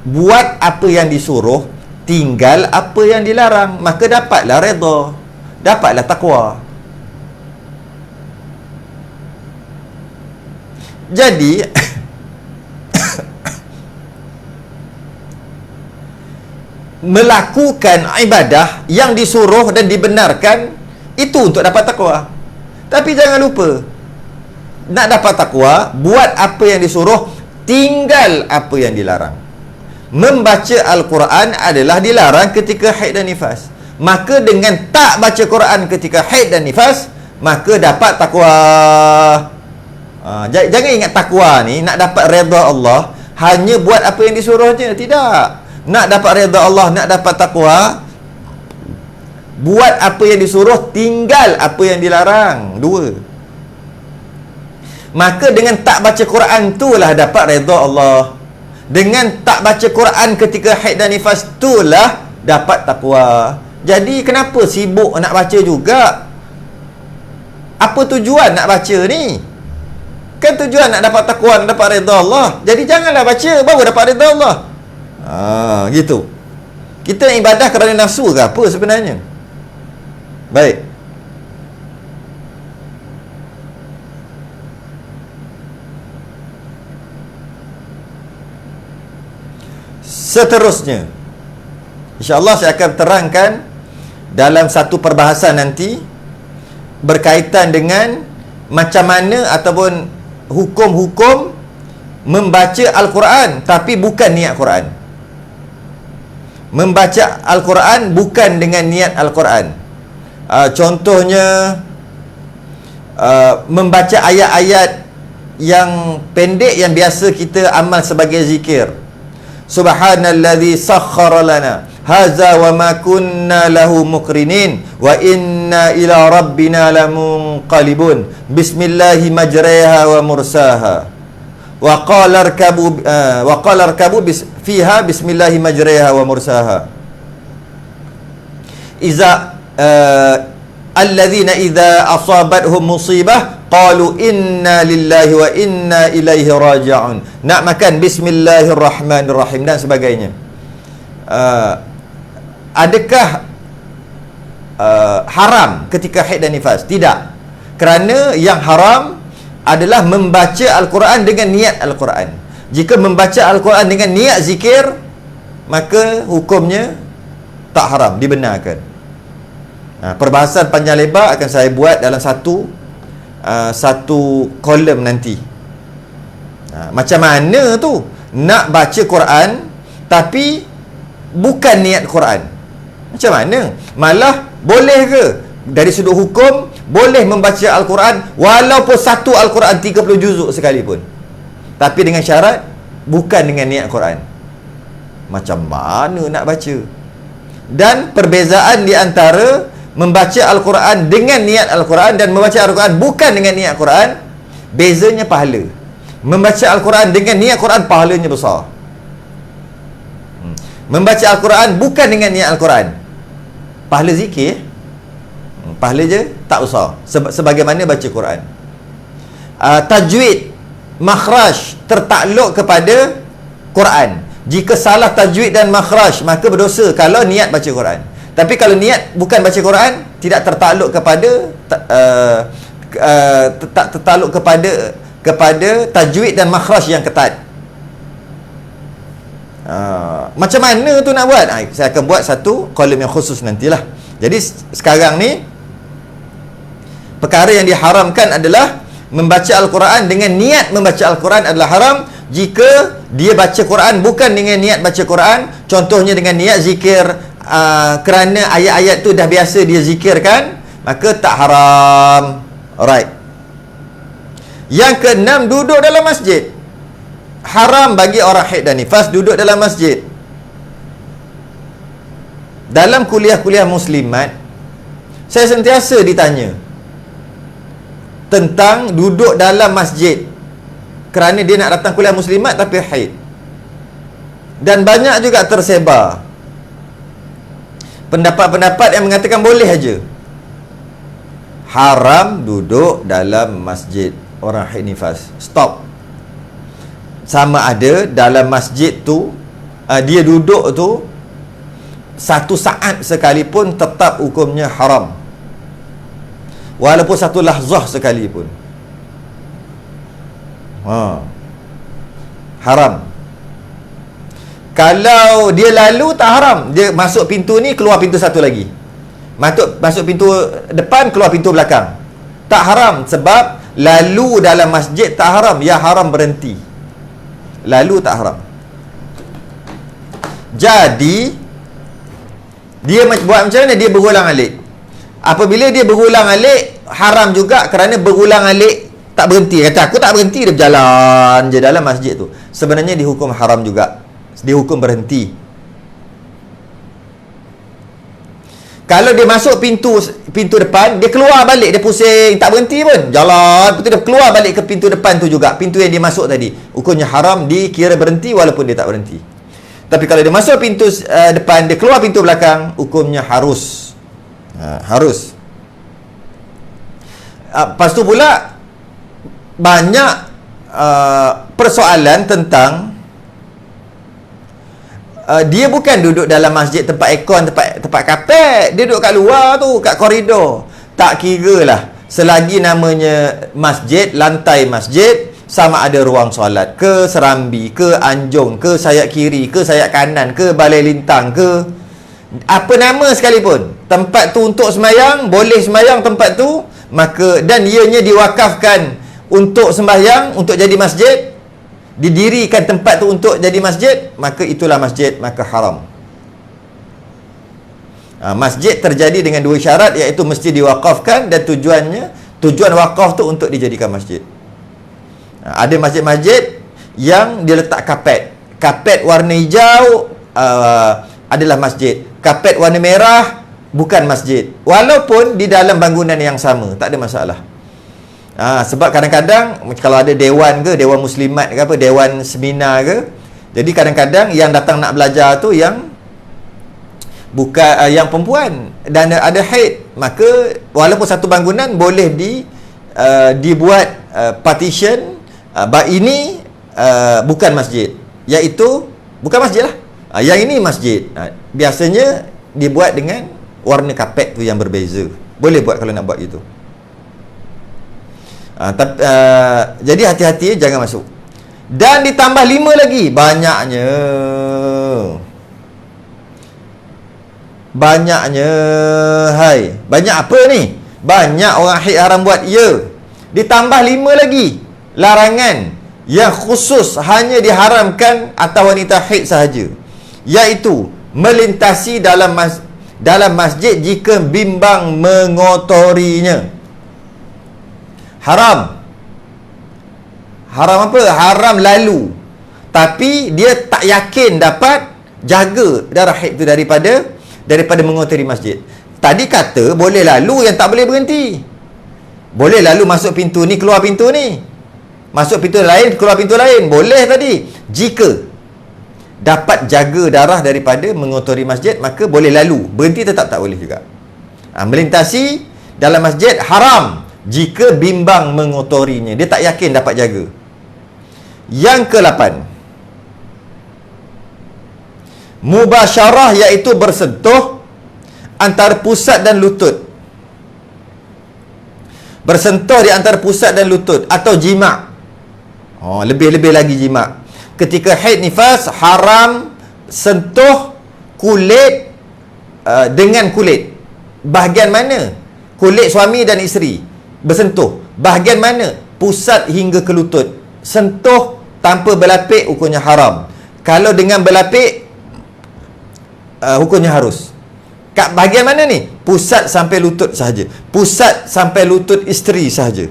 buat apa yang disuruh, tinggal apa yang dilarang. Maka dapatlah redha, dapatlah taqwa. Jadi melakukan ibadah yang disuruh dan dibenarkan itu untuk dapat taqwa. Tapi jangan lupa, nak dapat taqwa, buat apa yang disuruh, tinggal apa yang dilarang. Membaca Al-Quran adalah dilarang ketika haid dan nifas. Maka dengan tak baca Quran ketika haid dan nifas, maka dapat taqwa. Jangan ingat taqwa ni nak dapat redha Allah hanya buat apa yang disuruh je. Tidak. Nak dapat redha Allah, nak dapat taqwa, buat apa yang disuruh, tinggal apa yang dilarang. Dua. Maka dengan tak baca Quran itulah dapat redha Allah. Dengan tak baca Quran ketika haid dan nifas itulah dapat taqwa. Jadi kenapa sibuk nak baca juga? Apa tujuan nak baca ni? Kan tujuan nak dapat taqwa, nak dapat redha Allah. Jadi janganlah baca baru dapat redha Allah. Gitu. Kita ibadah kerana nafsu ke apa sebenarnya? Baik. Seterusnya, InsyaAllah saya akan terangkan dalam satu perbahasan nanti berkaitan dengan macam mana ataupun hukum-hukum membaca Al-Quran tapi bukan niat Quran. Membaca Al-Quran bukan dengan niat Al-Quran. Contohnya membaca ayat-ayat yang pendek yang biasa kita amal sebagai zikir. Subhanallazi sakhkhara lana hadza wa ma kunna lahu muqrinin wa inna ila rabbina lamunqalibun. Bismillahi majraha wa mursaha. Wa qala irkabu fiha bismillahi majraha wa mursaha. Iza alladzina idza asabathum musibah qalu inna lillahi wa inna ilaihi raji'un. Nak makan bismillahirrahmanirrahim dan sebagainya. Adakah haram ketika haid dan nifas? Tidak. Kerana yang haram adalah membaca Al-Quran dengan niat Al-Quran. Jika membaca Al-Quran dengan niat zikir, maka hukumnya tak haram, dibenarkan. Perbahasan panjang lebar akan saya buat dalam satu kolom nanti. Macam mana tu nak baca Quran tapi bukan niat Quran? Macam mana? Malah boleh ke dari sudut hukum boleh membaca Al-Quran walaupun satu Al-Quran 30 juzuk sekalipun, tapi dengan syarat bukan dengan niat Quran. Macam mana nak baca? Dan perbezaan di antara membaca Al-Quran dengan niat Al-Quran dan membaca Al-Quran bukan dengan niat Quran, bezanya pahala. Membaca Al-Quran dengan niat Quran pahalanya besar. Membaca Al-Quran bukan dengan niat Al-Quran, pahala zikir, pahala je tak besar sebagaimana baca Quran. Tajwid, makhraj tertakluk kepada Quran. Jika salah tajwid dan makhraj maka berdosa kalau niat baca Quran. Tapi kalau niat bukan baca Quran, tidak tertakluk kepada tak tertakluk kepada tajwid dan makhraj yang ketat. Macam mana tu nak buat? Saya akan buat satu kolom yang khusus nantilah. Jadi sekarang ni Perkara yang diharamkan adalah membaca Al-Quran dengan niat membaca Al-Quran adalah haram. Jika dia baca Quran bukan dengan niat baca Quran, contohnya dengan niat zikir kerana ayat-ayat tu dah biasa dia zikirkan, maka tak haram. Alright. Yang keenam, duduk dalam masjid. Haram bagi orang haid dan nifas duduk dalam masjid. Dalam kuliah-kuliah muslimat, saya sentiasa ditanya tentang duduk dalam masjid kerana dia nak datang kuliah muslimat tapi haid. Dan banyak juga tersebar pendapat-pendapat yang mengatakan boleh aja. Haram duduk dalam masjid orang haid nifas. Stop. Sama ada dalam masjid tu dia duduk tu 1 saat sekalipun tetap hukumnya haram. Walaupun 1 lahzah sekalipun. Haram. Kalau dia lalu tak haram. Dia masuk pintu ni, keluar pintu satu lagi. Masuk pintu depan, keluar pintu belakang. Tak haram. Sebab lalu dalam masjid tak haram. Yang haram berhenti. Lalu tak haram. Jadi dia buat macam mana? Dia berulang alik. Apabila dia berulang alik, haram juga kerana berulang alik tak berhenti. Kata aku tak berhenti, dia berjalan je dalam masjid tu. Sebenarnya dihukum haram juga. Dihukum berhenti. Kalau dia masuk pintu depan, dia keluar balik, dia pusing, tak berhenti pun. Jalan, betul dia keluar balik ke pintu depan tu juga. Pintu yang dia masuk tadi. Hukumnya haram, dikira berhenti walaupun dia tak berhenti. Tapi kalau dia masuk pintu depan, dia keluar pintu belakang, hukumnya harus. Harus. Lepas tu pula banyak persoalan tentang dia bukan duduk dalam masjid tempat aircon, tempat kapet. Dia duduk kat luar tu, kat koridor. Tak kira lah. Selagi namanya masjid, lantai masjid, sama ada ruang solat ke, serambi ke, anjung ke, sayap kiri ke, sayap kanan ke, balai lintang ke, apa nama sekalipun, tempat tu untuk sembahyang, boleh sembahyang tempat tu, maka, dan ianya diwakafkan untuk sembahyang, untuk jadi masjid, didirikan tempat tu untuk jadi masjid, maka itulah masjid, maka haram. Masjid terjadi dengan 2 syarat, iaitu mesti diwakafkan dan tujuan wakaf tu untuk dijadikan masjid. Ada masjid-masjid yang dia letak kapet warna hijau adalah masjid, kapet warna merah bukan masjid, walaupun di dalam bangunan yang sama, tak ada masalah. Sebab kadang-kadang kalau ada dewan ke, dewan muslimat ke apa, dewan seminar ke, jadi kadang-kadang yang datang nak belajar tu yang bukan yang perempuan dan ada haid, maka walaupun satu bangunan boleh dibuat partition, ini bukan masjid, iaitu bukan masjid lah, yang ini masjid. Biasanya dibuat dengan warna kapet tu yang berbeza. Boleh buat kalau nak buat gitu. Jadi hati-hati, jangan masuk. Dan ditambah 5 lagi, banyaknya, hai, banyak apa ni? Banyak orang haid haram buat, ya. Ditambah 5 lagi larangan yang khusus hanya diharamkan atas wanita haid sahaja, iaitu melintasi dalam masjid jika bimbang mengotorinya. Haram. Haram apa? Haram lalu, tapi dia tak yakin dapat jaga darah haid tu daripada mengotori masjid. Tadi kata boleh lalu, yang tak boleh berhenti. Boleh lalu masuk pintu ni, keluar pintu ni, masuk pintu lain, keluar pintu lain, boleh tadi. Jika dapat jaga darah daripada mengotori masjid, maka boleh lalu. Berhenti tetap tak boleh juga. Melintasi dalam masjid haram jika bimbang mengotorinya, dia tak yakin dapat jaga. Yang ke-8, mubasyarah, iaitu bersentuh antara pusat dan lutut. Bersentuh di antara pusat dan lutut, atau jima'. Lebih-lebih lagi jima'. Ketika haid nifas, haram sentuh kulit dengan kulit. Bahagian mana? Kulit suami dan isteri. bersentuh. Bahagian mana? Pusat hingga ke lutut. Sentuh tanpa berlapik, hukumnya haram. Kalau dengan berlapik, hukumnya harus. Kat bahagian mana ni? Pusat sampai lutut sahaja. Pusat sampai lutut isteri sahaja.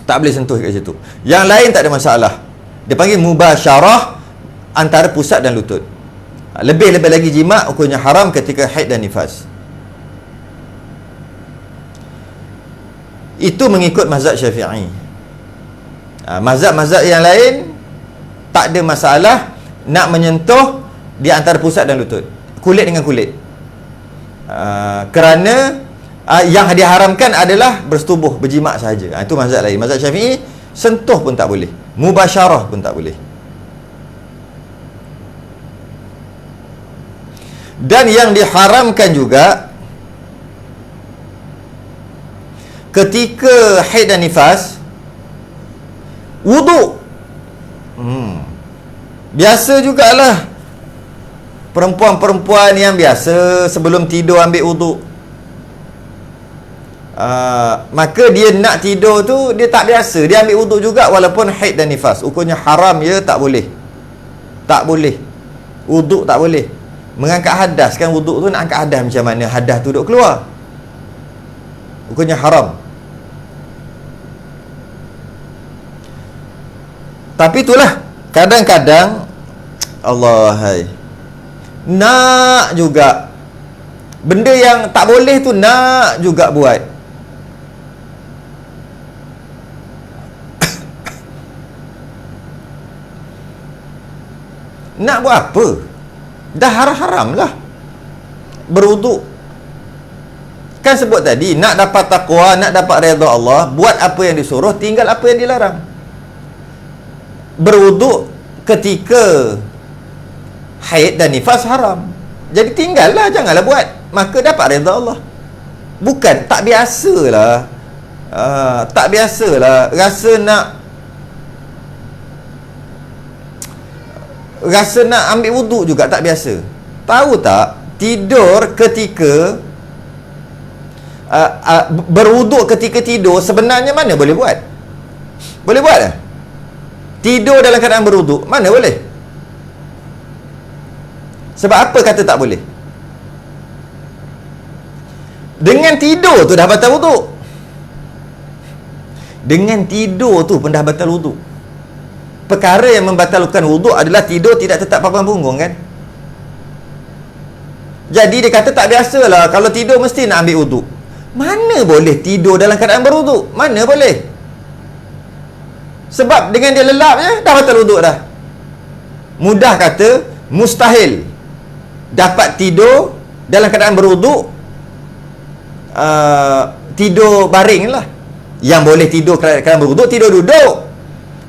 Tak boleh sentuh kat situ. Yang lain tak ada masalah. Dia panggil mubasyarah antara pusat dan lutut. Lebih-lebih lagi jima' hukumnya haram ketika haid dan nifas. Itu mengikut mazhab Syafi'i. Mazhab-mazhab yang lain tak ada masalah nak menyentuh di antara pusat dan lutut, kulit dengan kulit. Kerana yang diharamkan adalah bersetubuh, berjimak sahaja. Itu mazhab lain. Mazhab Syafi'i, sentuh pun tak boleh, mubasyarah pun tak boleh. Dan yang diharamkan juga ketika haid dan nifas, wuduk. Biasa jugalah perempuan-perempuan yang biasa sebelum tidur ambil wuduk. Maka dia nak tidur tu, dia tak biasa, dia ambil wuduk juga walaupun haid dan nifas. Hukumnya haram, ya, tak boleh. Tak boleh. Wuduk tak boleh. Mengangkat hadas, kan wuduk tu nak angkat hadas macam mana hadas tu duk keluar. Hukumnya haram. Tapi itulah, kadang-kadang Allah hai, nak juga benda yang tak boleh tu nak juga buat. Nak buat apa? Dah haram-haram lah berwuduk. Kan sebut tadi, nak dapat taqwa, nak dapat redha Allah, buat apa yang disuruh, tinggal apa yang dilarang. Berwuduk ketika haid dan nifas haram, jadi tinggallah, janganlah buat, maka dapat redha Allah. Bukan tak biasalah, tak biasalah rasa nak ambil wuduk juga tak biasa. Tahu tak, tidur ketika berwuduk ketika tidur sebenarnya mana boleh buat? Boleh buat tak? Tidur dalam keadaan berwuduk mana boleh? Sebab apa kata tak boleh? Dengan tidur tu dah batal wuduk. Dengan tidur tu pun dah batal wuduk. Perkara yang membatalkan wuduk adalah tidur tidak tetap papan punggung, kan? Jadi dia kata tak biasalah kalau tidur mesti nak ambil wuduk. Mana boleh tidur dalam keadaan berwuduk? Mana boleh? Sebab dengan dia lelap je dah batal wuduk dah. Mudah kata mustahil dapat tidur dalam keadaan berwuduk, tidur baring lah. Yang boleh tidur keadaan berwuduk, tidur duduk.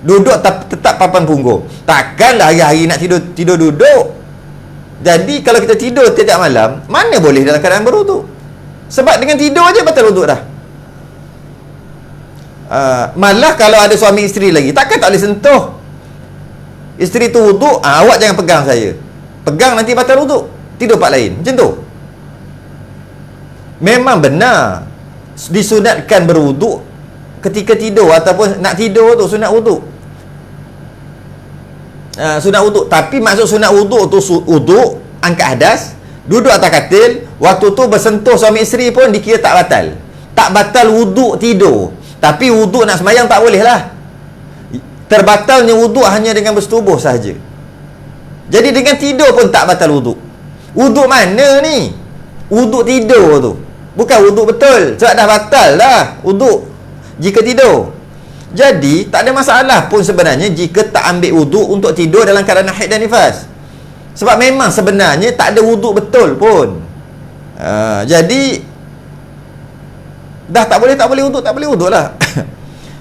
Duduk tetap papan punggung. Takkanlah hari-hari nak tidur duduk. Jadi kalau kita tidur tiap malam, mana boleh dalam keadaan berwuduk? Sebab dengan tidur aja batal wuduk dah. Malah kalau ada suami isteri lagi, takkan tak boleh sentuh. Isteri tu wuduk, awak jangan pegang saya. Pegang nanti batal wuduk. Tidur part lain. Macam tu. Memang benar disunatkan berwuduk ketika tidur ataupun nak tidur tu sunat wuduk. Sunat wuduk. Tapi maksud sunat wuduk tu wuduk, angkat hadas, duduk atas katil, waktu tu bersentuh suami isteri pun dikira tak batal. Tak batal wuduk tidur. Tapi wuduk nak sembahyang tak boleh lah. Terbatalnya wuduk hanya dengan bersetubuh sahaja. Jadi dengan tidur pun tak batal wuduk. Wuduk mana ni? Wuduk tidur tu, bukan wuduk betul. Sebab dah batal dah wuduk jika tidur. Jadi tak ada masalah pun sebenarnya jika tak ambil wuduk untuk tidur dalam keadaan haid dan nifas. Sebab memang sebenarnya tak ada wuduk betul pun. Jadi dah tak boleh wuduk, tak boleh wuduk lah.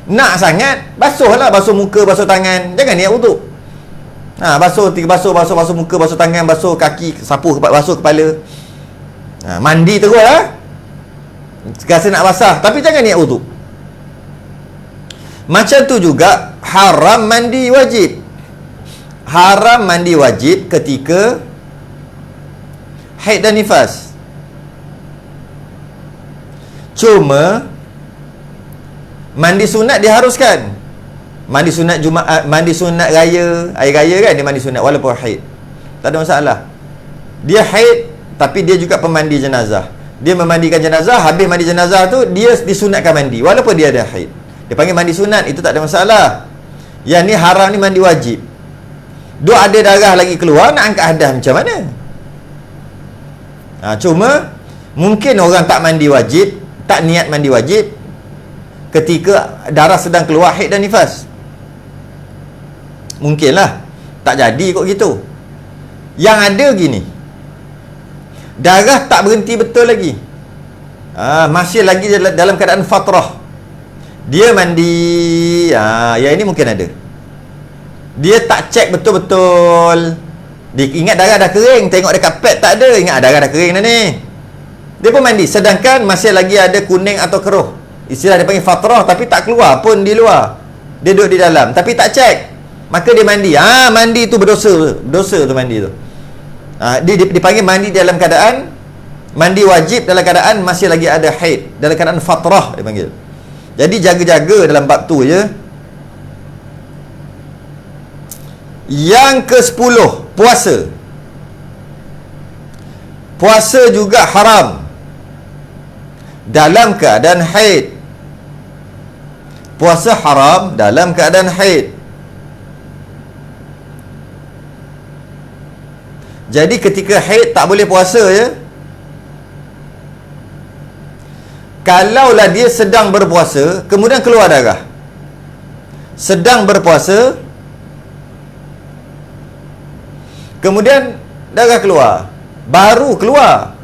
Nak sangat, basuh lah, basuh muka, basuh tangan. Jangan niat wuduk. Basuh muka, basuh tangan, basuh kaki, sapu, basuh kepala. Mandi terus lah. Rasa nak basah, tapi jangan niat wuduk. Macam tu juga haram mandi wajib. Haram mandi wajib ketika haid dan nifas. Cuma Mandi sunat diharuskan. Mandi sunat Jumaat, mandi sunat raya, hari raya kan dia mandi sunat walaupun haid. Tak ada masalah. Dia haid tapi dia juga pemandi jenazah. Dia memandikan jenazah, habis mandi jenazah tu dia disunatkan mandi walaupun dia ada haid. Dia panggil mandi sunat, itu tak ada masalah. Yang ni haram ni mandi wajib. Duk ada darah lagi keluar, nak angkat hadas macam mana? Cuma mungkin orang tak mandi wajib, tak niat mandi wajib ketika darah sedang keluar haid dan nifas. Mungkinlah. Tak jadi kot gitu. Yang ada gini, darah tak berhenti betul lagi, masih lagi dalam keadaan fatrah. Dia mandi, yang ini mungkin ada. Dia tak cek betul-betul. Dia ingat darah dah kering, tengok dekat pad tak ada, ingat darah dah kering dah ni. Dia pun mandi, sedangkan masih lagi ada kuning atau keruh. Istilah dia panggil fatrah, tapi tak keluar pun di luar. Dia duduk di dalam, tapi tak cek. Maka dia mandi. Mandi tu berdosa. Berdosa tu mandi tu. Dia dipanggil mandi dalam keadaan mandi wajib dalam keadaan masih lagi ada haid, dalam keadaan fatrah dia panggil. Jadi jaga-jaga dalam bab tu je. Yang ke-10, puasa. Puasa juga haram dalam keadaan haid. Puasa haram dalam keadaan haid. Jadi ketika haid tak boleh puasa je. Kalaulah dia sedang berpuasa, kemudian keluar darah. Sedang berpuasa, kemudian darah keluar. Baru keluar.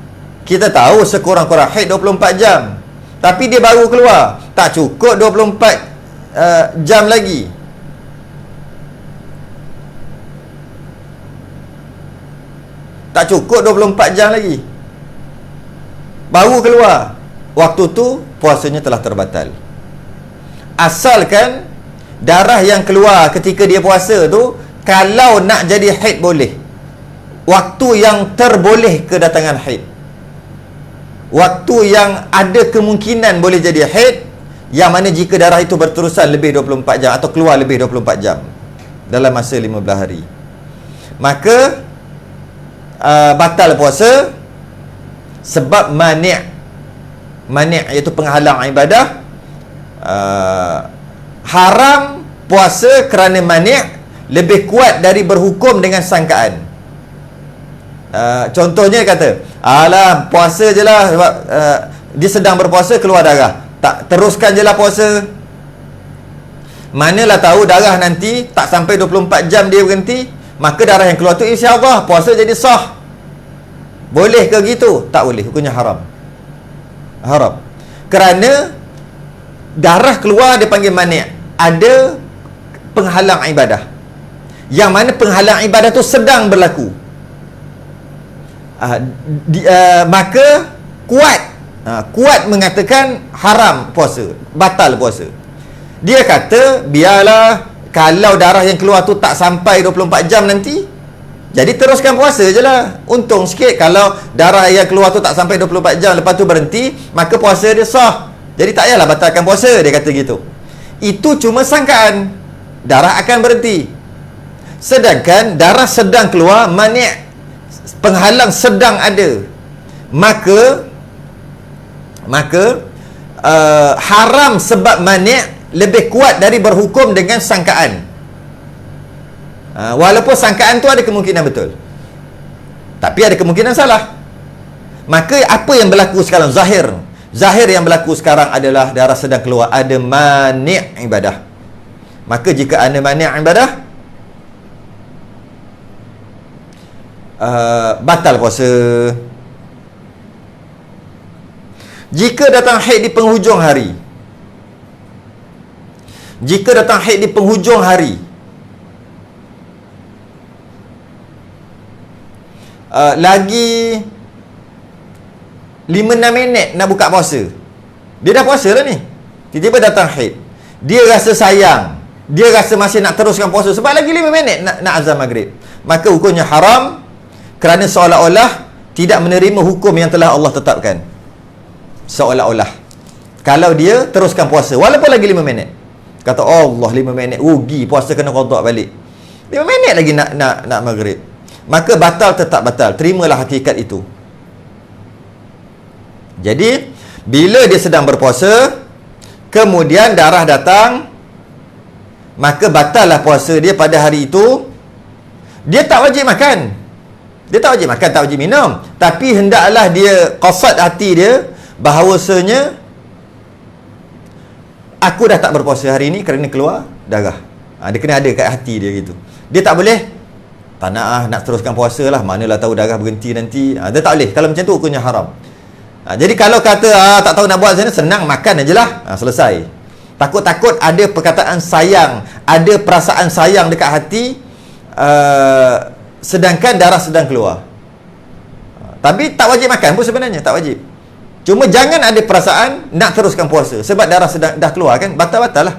Kita tahu sekurang-kurang haid 24 jam. Tapi dia baru keluar. Tak cukup 24 jam lagi. Tak cukup 24 jam lagi. Baru keluar. Waktu tu puasanya telah terbatal. Asalkan darah yang keluar ketika dia puasa tu, kalau nak jadi haid boleh. Waktu yang terboleh kedatangan haid. Waktu yang ada kemungkinan boleh jadi haid, yang mana jika darah itu berterusan lebih 24 jam atau keluar lebih 24 jam dalam masa 15 hari. Maka batal puasa sebab mani' iaitu penghalang ibadah. Haram puasa kerana mani' lebih kuat dari berhukum dengan sangkaan. Contohnya kata, alah puasa je lah sebab dia sedang berpuasa keluar darah, tak teruskan je lah puasa. Manalah tahu darah nanti tak sampai 24 jam dia berhenti, maka darah yang keluar tu insya-Allah puasa jadi sah. Boleh ke gitu? Tak boleh, hukumnya haram. Haram. Kerana darah keluar dia panggil mani', ada penghalang ibadah. Yang mana penghalang ibadah tu sedang berlaku. Maka kuat mengatakan haram puasa, batal puasa. Dia kata biarlah kalau darah yang keluar tu tak sampai 24 jam nanti, jadi teruskan puasa je lah. Untung sikit. Kalau darah yang keluar tu tak sampai 24 jam, lepas tu berhenti, maka puasa dia sah. Jadi tak payahlah batalkan puasa, dia kata gitu. Itu cuma sangkaan. Darah akan berhenti. Sedangkan darah sedang keluar, mani' penghalang sedang ada. Maka haram sebab mani' lebih kuat dari berhukum dengan sangkaan. Walaupun sangkaan tu ada kemungkinan betul, tapi ada kemungkinan salah. Maka apa yang berlaku sekarang? Zahir yang berlaku sekarang adalah darah sedang keluar, ada mani' ibadah. Maka jika ada mani' ibadah, batal puasa. Jika datang haid di penghujung hari, lagi 5-6 minit nak buka puasa, dia dah puasa lah ni, tiba-tiba datang haid. Dia rasa sayang, dia rasa masih nak teruskan puasa sebab lagi 5 minit nak azan maghrib. Maka hukumnya haram, kerana seolah-olah tidak menerima hukum yang telah Allah tetapkan. Seolah-olah. Kalau dia teruskan puasa walaupun lagi 5 minit. Kata Allah 5 minit rugi, puasa kena qada balik. 5 minit lagi nak maghrib. Maka batal, tetap batal. Terimalah hakikat itu. Jadi bila dia sedang berpuasa, kemudian darah datang, maka batallah puasa dia pada hari itu. Dia tak wajib makan. Dia tak wajib makan, tak wajib minum. Tapi hendaklah dia qasad hati dia bahawasanya aku dah tak berpuasa hari ini kerana keluar darah. Dia kena ada kat hati dia gitu. Dia tak boleh tak nak teruskan puasa lah, manalah tahu darah berhenti nanti. Dia tak boleh. Kalau macam tu hukumnya haram. Jadi kalau kata tak tahu nak buat macam mana, senang makan ajalah. Selesai. Takut-takut ada perkataan sayang, ada perasaan sayang dekat hati, sedangkan darah sedang keluar. Tapi tak wajib makan pun sebenarnya, tak wajib. Cuma jangan ada perasaan nak teruskan puasa sebab darah dah keluar kan, batal-batal lah.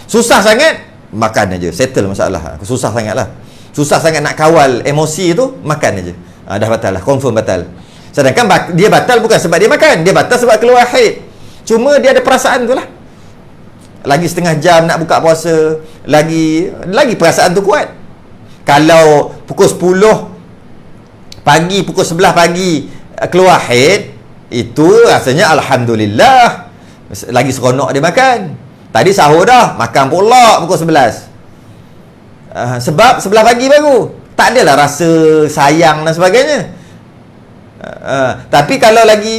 Susah sangat, makan aja, settle masalah. Susah sangat lah. Susah sangat nak kawal emosi tu, makan aja. Dah batal lah, confirm batal. Sedangkan dia batal bukan sebab dia makan, dia batal sebab keluar haid. Cuma dia ada perasaan tu lah. Lagi setengah jam nak buka puasa, lagi perasaan tu kuat. Kalau pukul 10 pagi, pukul 11 pagi keluar haid, itu rasanya alhamdulillah, lagi seronok dia makan. Tadi sahur dah, makan pula pukul 11. Sebab 11 pagi baru, tak adalah rasa sayang dan sebagainya. Tapi kalau lagi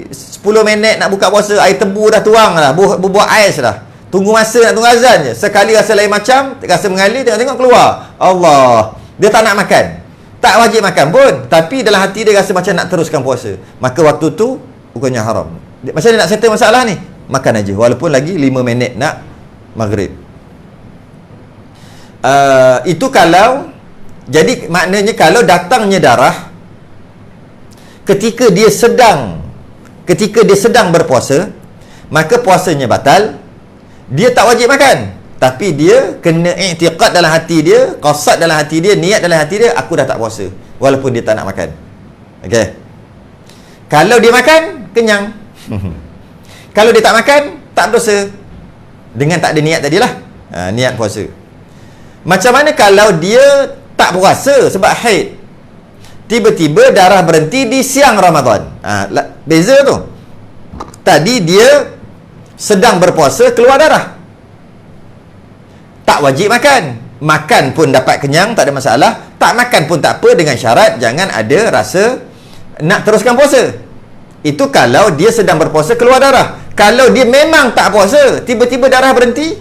10 minit nak buka puasa, air tebu dah tuang dah, buat ais dah, tunggu masa nak tunggu azan je, sekali rasa lain macam, rasa mengalir, tengok-tengok keluar, Allah, dia tak nak makan, tak wajib makan pun, tapi dalam hati dia rasa macam nak teruskan puasa, maka waktu tu hukumnya haram. Macam dia nak settle masalah ni, makan aja walaupun lagi 5 minit nak maghrib. Itu kalau, jadi maknanya kalau datangnya darah ketika dia sedang berpuasa, maka puasanya batal. Dia tak wajib makan, tapi dia kena i'tiqad dalam hati dia, qasad dalam hati dia, niat dalam hati dia, aku dah tak puasa walaupun dia tak nak makan. Okey. Kalau dia makan, kenyang. Kalau dia tak makan, tak berdosa. Dengan tak ada niat tadilah. Niat puasa. Macam mana kalau dia tak puasa sebab haid, tiba-tiba darah berhenti di siang Ramadan. Beza tu. Tadi dia sedang berpuasa, keluar darah. Tak wajib makan. Makan pun dapat kenyang, tak ada masalah. Tak makan pun tak apa, dengan syarat jangan ada rasa nak teruskan puasa. Itu kalau dia sedang berpuasa, keluar darah. Kalau dia memang tak puasa, tiba-tiba darah berhenti,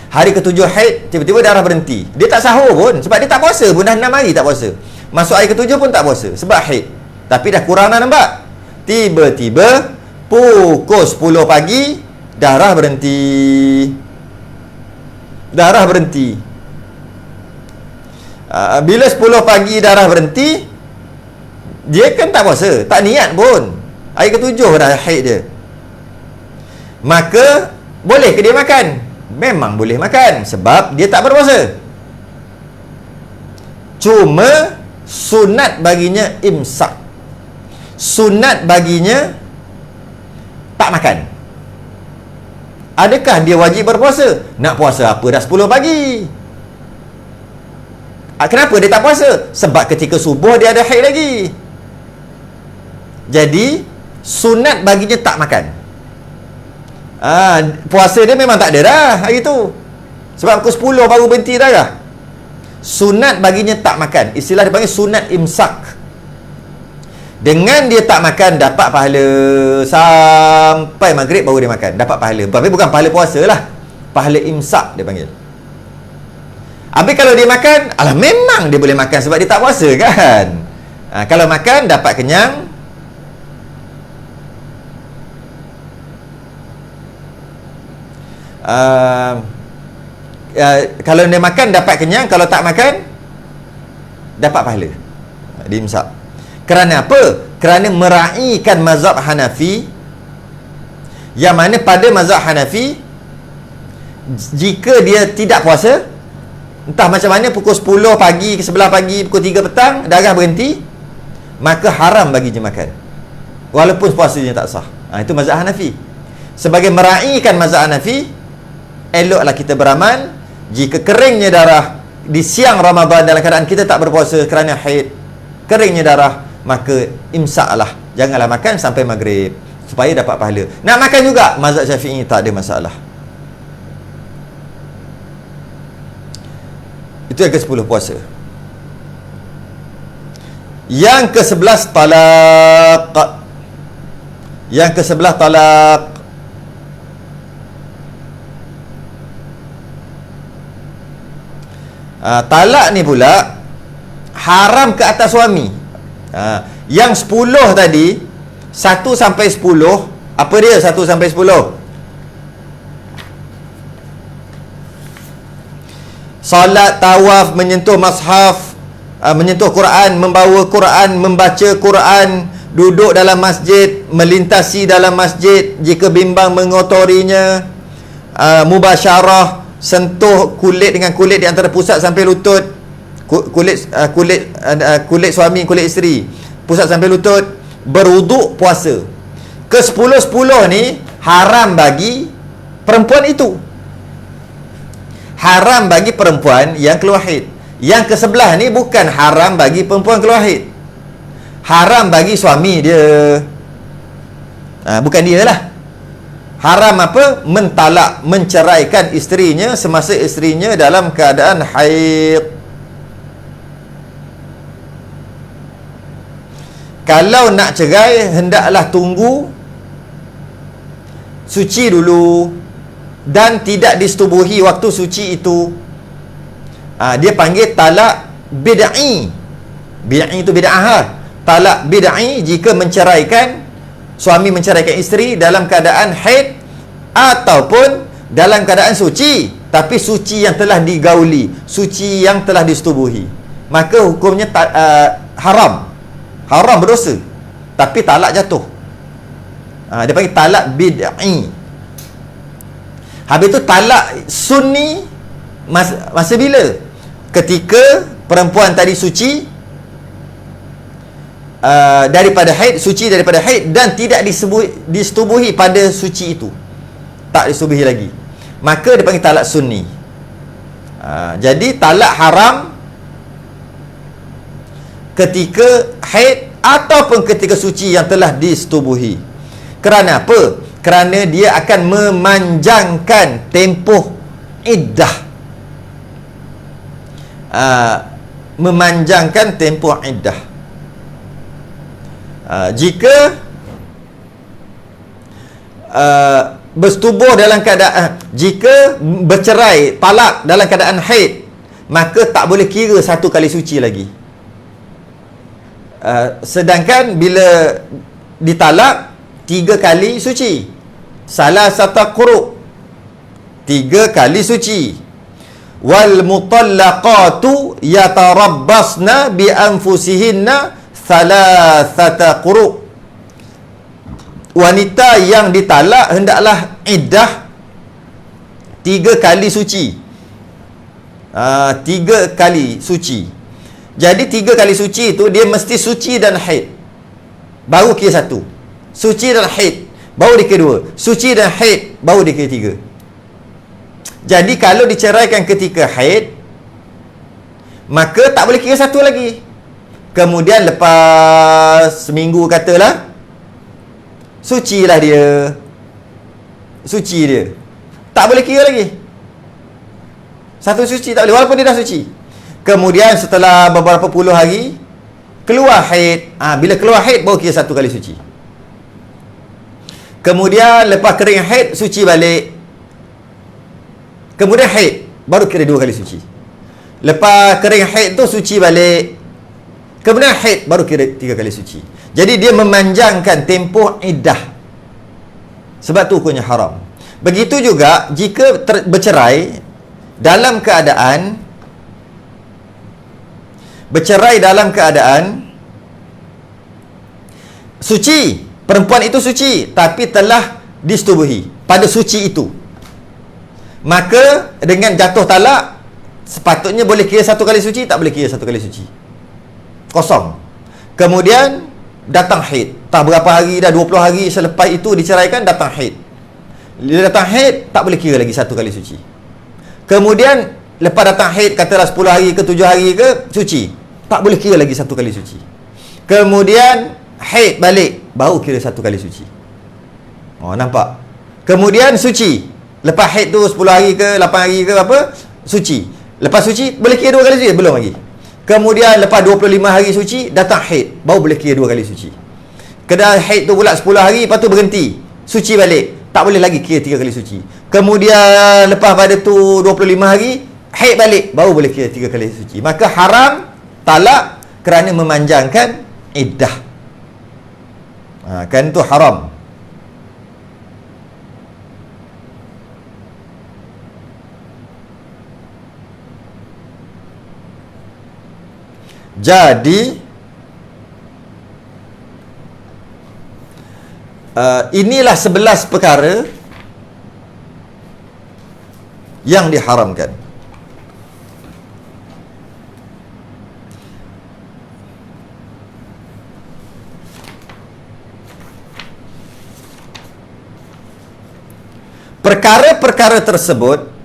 hari ke-7 haid, tiba-tiba darah berhenti, dia tak sahur pun sebab dia tak puasa pun, dah 6 hari tak puasa. Masuk hari ke-7 pun tak puasa sebab haid. Tapi dah kurang dah, nampak? Tiba-tiba pukul 10 pagi darah berhenti. Darah berhenti. Bila 10 pagi darah berhenti, dia kan tak puasa, tak niat pun. Hari ke-7 dah haid dia. Maka boleh ke dia makan? Memang boleh makan sebab dia tak berpuasa. Cuma sunat baginya imsak. Sunat baginya tak makan. Adakah dia wajib berpuasa? Nak puasa apa dah 10 pagi? Kenapa dia tak puasa? Sebab ketika subuh dia ada haid lagi. Jadi sunat baginya tak makan. Puasa dia memang tak ada dah hari tu, sebab pukul 10 baru berhenti darah. Sunat baginya tak makan. Istilah dipanggil sunat imsak. Dengan dia tak makan, dapat pahala sampai maghrib baru dia makan, dapat pahala. Tapi bukan pahala puasa lah, pahala imsak dia panggil. Habis kalau dia makan, memang dia boleh makan sebab dia tak puasa kan. Kalau makan dapat kenyang. Kalau dia makan dapat kenyang, kalau tak makan dapat pahala. Diimsak. Kerana apa? Kerana meraihkan mazhab Hanafi, yang mana pada mazhab Hanafi, jika dia tidak puasa, entah macam mana, pukul 10 pagi ke 11 pagi, pukul 3 petang darah berhenti, maka haram bagi dia makan walaupun puasanya tak sah. Itu mazhab Hanafi. Sebagai meraihkan mazhab Hanafi, eloklah kita beramal jika keringnya darah di siang Ramadan dalam keadaan kita tak berpuasa kerana haid, keringnya darah, maka imsaklah, janganlah makan sampai maghrib supaya dapat pahala. Nak makan juga, mazhab Syafi'i tak ada masalah. Itu yang ke-10 puasa. Yang ke-11 talaq. Yang ke-11 talaq. Talak ni pula haram ke atas suami. Yang 10 tadi, 1 sampai 10, apa dia 1 sampai 10? Salat, tawaf, menyentuh mushaf, menyentuh Quran, membawa Quran, membaca Quran, duduk dalam masjid, melintasi dalam masjid jika bimbang mengotorinya, mubasyarah, sentuh kulit dengan kulit di antara pusat sampai lutut, kulit suami, kulit isteri, pusat sampai lutut, berwuduk, puasa. Ke-10 ni haram bagi perempuan itu. Haram bagi perempuan yang keluar haid. Yang ke-11 ni bukan haram bagi perempuan keluar haid. Haram bagi suami dia. Bukan dia lah. Haram apa? Mentalak, menceraikan isterinya semasa isterinya dalam keadaan haid. Kalau nak cerai, hendaklah tunggu suci dulu dan tidak disetubuhi waktu suci itu. Dia panggil talak bid'i. Bid'i itu bid'ah. Talak bid'i jika menceraikan, suami menceraikan isteri dalam keadaan haid ataupun dalam keadaan suci, tapi suci yang telah digauli, suci yang telah disetubuhi, maka hukumnya haram. Haram, berdosa, tapi talak jatuh. Dia panggil talak bid'i. Habis tu talak sunni masa bila? Ketika perempuan tadi suci daripada haid, suci daripada haid dan tidak disetubuhi pada suci itu, tak disetubuhi lagi, maka dia panggil talak sunni. Jadi talak haram ketika haid ataupun ketika suci yang telah disetubuhi. Kerana apa? Kerana dia akan memanjangkan tempoh iddah. Memanjangkan tempoh iddah. Jika bersetubuh dalam keadaan, jika bercerai, talak dalam keadaan haid, maka tak boleh kira 1 kali suci lagi. Sedangkan bila ditalak 3 kali suci, salah satu quru, 3 kali suci. Wal mutallaqatu yatarabbasna bi anfusihinna thalathata quru. Wanita yang ditalak hendaklah iddah 3 kali suci. 3 kali suci. Jadi 3 kali suci itu dia mesti suci dan haid, baru kira 1. Suci dan haid, baru dikira 2. Suci dan haid, baru dikira 3. Jadi kalau diceraikan ketika haid, maka tak boleh kira 1 lagi. Kemudian lepas seminggu katalah, sucilah dia. Suci dia, tak boleh kira lagi. 1 suci tak boleh, walaupun dia dah suci. Kemudian setelah beberapa puluh hari keluar haid. Bila keluar haid baru kira 1 kali suci. Kemudian lepas kering haid, suci balik. Kemudian haid, baru kira 2 kali suci. Lepas kering haid tu suci balik. Kemudian haid, baru kira 3 kali suci. Jadi dia memanjangkan tempoh iddah. Sebab tu hukumnya haram. Begitu juga jika bercerai dalam keadaan suci. Perempuan itu suci, tapi telah disetubuhi pada suci itu, maka dengan jatuh talak sepatutnya boleh kira 1 kali suci, tak boleh kira 1 kali suci, kosong. Kemudian datang haid, Tak berapa hari dah, 20 hari selepas itu diceraikan, datang haid. Dia datang haid, tak boleh kira lagi 1 kali suci. Kemudian lepas datang haid, katalah 10 hari ke 7 hari ke, suci. Tak boleh kira lagi 1 kali suci. Kemudian haid balik, baru kira 1 kali suci. Oh, nampak? Kemudian suci. Lepas haid tu 10 hari ke 8 hari ke apa, suci. Lepas suci boleh kira 2 kali suci? Belum lagi. Kemudian lepas 25 hari suci, datang haid, baru boleh kira 2 kali suci. Kena haid tu pula 10 hari, lepas tu berhenti, suci balik, tak boleh lagi kira 3 kali suci. Kemudian lepas pada tu 25 hari, haid balik, baru boleh kira 3 kali suci. Maka haram talak kerana memanjangkan iddah. Kan tu haram. Jadi inilah 11 perkara yang diharamkan. Perkara-perkara tersebut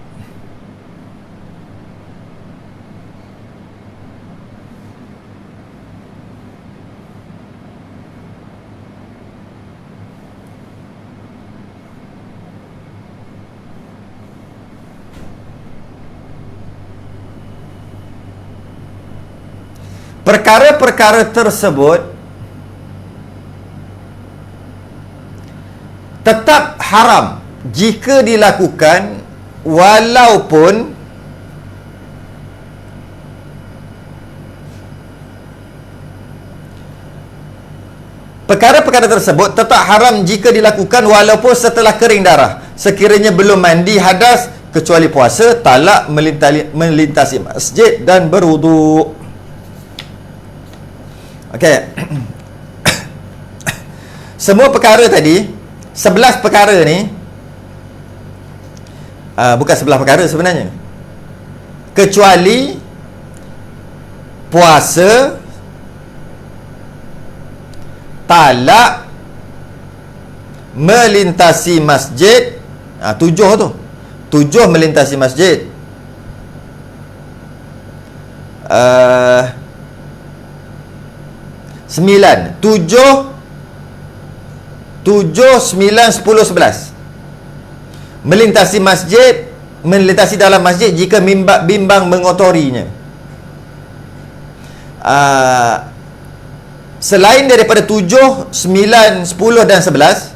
tetap haram jika dilakukan walaupun perkara-perkara tersebut tetap haram jika dilakukan walaupun setelah kering darah, sekiranya belum mandi hadas kecuali puasa, talak, melintasi masjid dan berwuduk. Okey. Semua perkara tadi, 11 perkara ni bukan 11 perkara sebenarnya. Kecuali puasa, talak, melintasi masjid. 7 tu. 7 melintasi masjid. 9, 7, 9, 10, 11. Melintasi masjid, melintasi dalam masjid jika bimbang mengotorinya. Selain daripada 7, 9, 10 dan 11,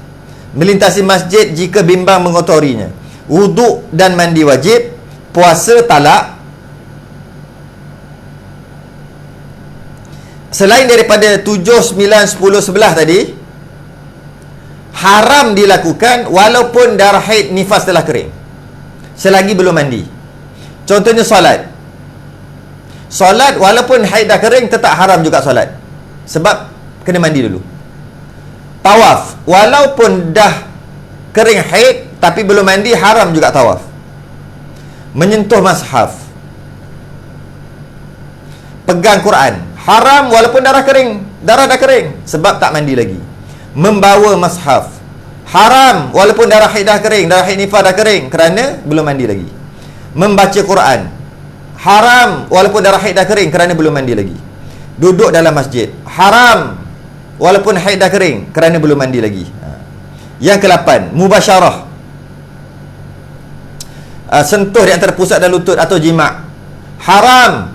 melintasi masjid jika bimbang mengotorinya. Wuduk dan mandi wajib, puasa, talak. Selain daripada 7, 9, 10, 11 tadi, haram dilakukan walaupun darah haid nifas telah kering, selagi belum mandi. Contohnya solat. Solat walaupun haid dah kering, tetap haram juga solat, sebab kena mandi dulu. Tawaf walaupun dah kering haid tapi belum mandi, haram juga tawaf. Menyentuh mushaf, pegang Quran, haram walaupun darah dah kering, sebab tak mandi lagi. Membawa mushaf, haram walaupun darah haid dah kering, darah haid nifas dah kering, kerana belum mandi lagi. Membaca Quran, haram walaupun darah haid dah kering, kerana belum mandi lagi. Duduk dalam masjid, haram walaupun haid dah kering, kerana belum mandi lagi. Yang ke-8, mubasyarah, sentuh di antara pusat dan lutut atau jima', haram.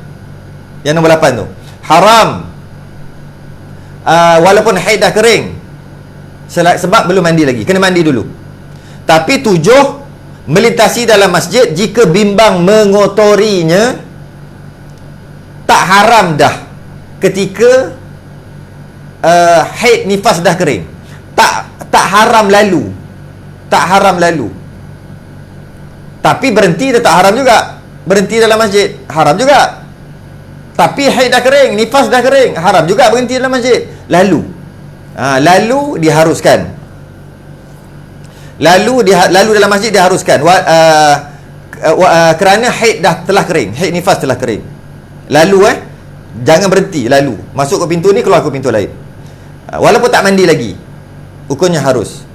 Yang nombor 8 tu, haram walaupun haid dah kering, sebab belum mandi lagi, kena mandi dulu. Tapi 7, melintasi dalam masjid jika bimbang mengotorinya, tak haram dah ketika haid nifas dah kering. Tak haram lalu, tak haram lalu. Tapi berhenti tetap haram juga. Berhenti dalam masjid haram juga. Tapi haid dah kering, nifas dah kering, haram juga berhenti dalam masjid. Lalu diharuskan. Lalu dalam masjid diharuskan kerana haid dah telah kering, haid nifas telah kering. Lalu jangan berhenti, lalu masuk ke pintu ni, keluar ke pintu lain. Walaupun tak mandi lagi, hukumnya harus.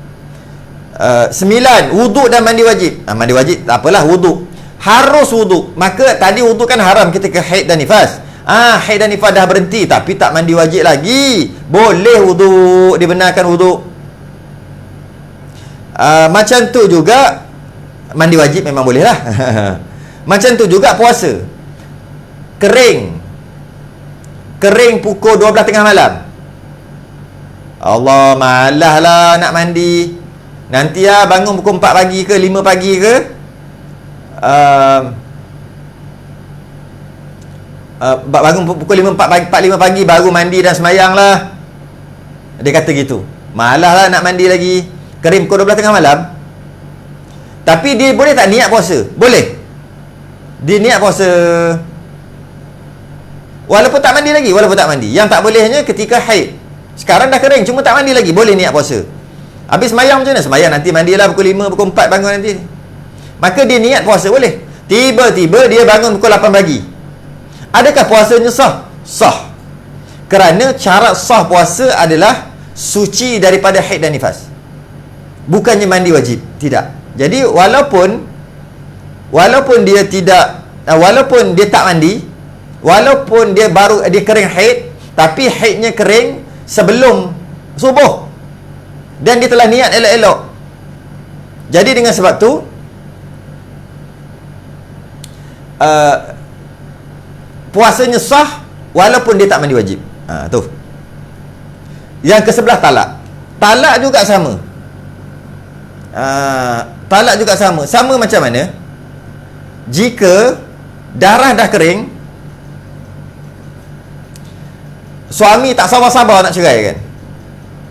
9, wuduk dan mandi wajib. Mandi wajib tak apalah, wuduk. Harus wuduk. Maka tadi wuduk kan haram ketika haid dan nifas. Haid dan nifas dah berhenti tapi tak mandi wajib lagi, boleh wuduk, dibenarkan wuduk. Macam tu juga mandi wajib memang boleh lah. Macam tu juga puasa. Kering pukul 12 tengah malam. Allah, malah lah nak mandi. Nanti bangun pukul 4 pagi ke 5 pagi ke, bangun pukul 5 pagi baru mandi dan semayang lah. Dia kata gitu. Malah lah nak mandi lagi. Kering pukul 12 tengah malam. Tapi dia boleh tak niat puasa? Boleh. Dia niat puasa walaupun tak mandi lagi. Yang tak bolehnya ketika haid. Sekarang dah kering cuma tak mandi lagi, boleh niat puasa. Habis semayang macam mana? Semayang nanti mandilah pukul 5, pukul 4 bangun nanti. Maka dia niat puasa boleh. Tiba-tiba dia bangun pukul 8 pagi. Adakah puasanya sah? Sah. Kerana syarat sah puasa adalah suci daripada haid dan nifas. Bukannya mandi wajib. Tidak. Jadi walaupun dia tidak, walaupun dia tak mandi, walaupun dia kering haid, tapi haidnya kering sebelum subuh dan dia telah niat elok-elok. Jadi dengan sebab tu puasanya sah walaupun dia tak mandi wajib. Tu. Yang ke-11 talak. Talak juga sama. Talak juga sama. Sama macam mana? Jika darah dah kering, suami tak sabar-sabar nak cerai kan,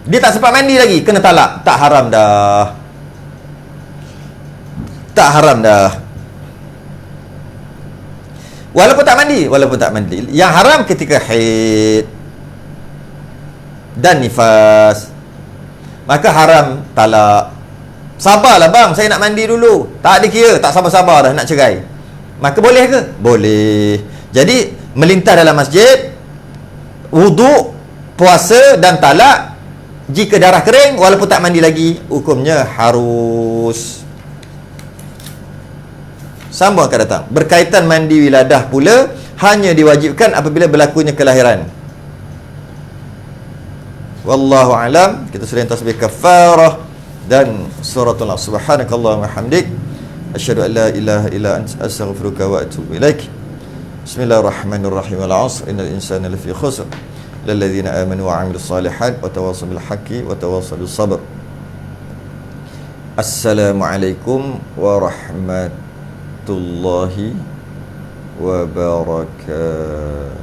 dia tak sempat mandi lagi, kena talak. Tak haram dah. Walaupun tak mandi. Yang haram ketika haid dan nifas, maka haram talak. Sabarlah bang, saya nak mandi dulu. Tak ada kira, tak sabar-sabar dah nak cerai. Maka boleh ke? Boleh. Jadi melintas dalam masjid, wuduk, puasa dan talak. Jika darah kering walaupun tak mandi lagi, hukumnya harus. Sambung akan datang. Berkaitan mandi wiladah pula, hanya diwajibkan apabila berlakunya kelahiran. Wallahu alam. Kita sudah tasbih kafarah dan suratul Nas. Subhanakallahumma hamdik, asyhadu an la ilaha illa anta, astaghfiruka wa atubu ilaik. Bismillahirrahmanirrahim. Wal 'asr, innal insana lafi khusr, lilladzina amanu wa 'amilus solihat wa tawassaw bil haqqi wa tawassaw bis sabr. Assalamualaikum warahmatullahi wabarakatuh.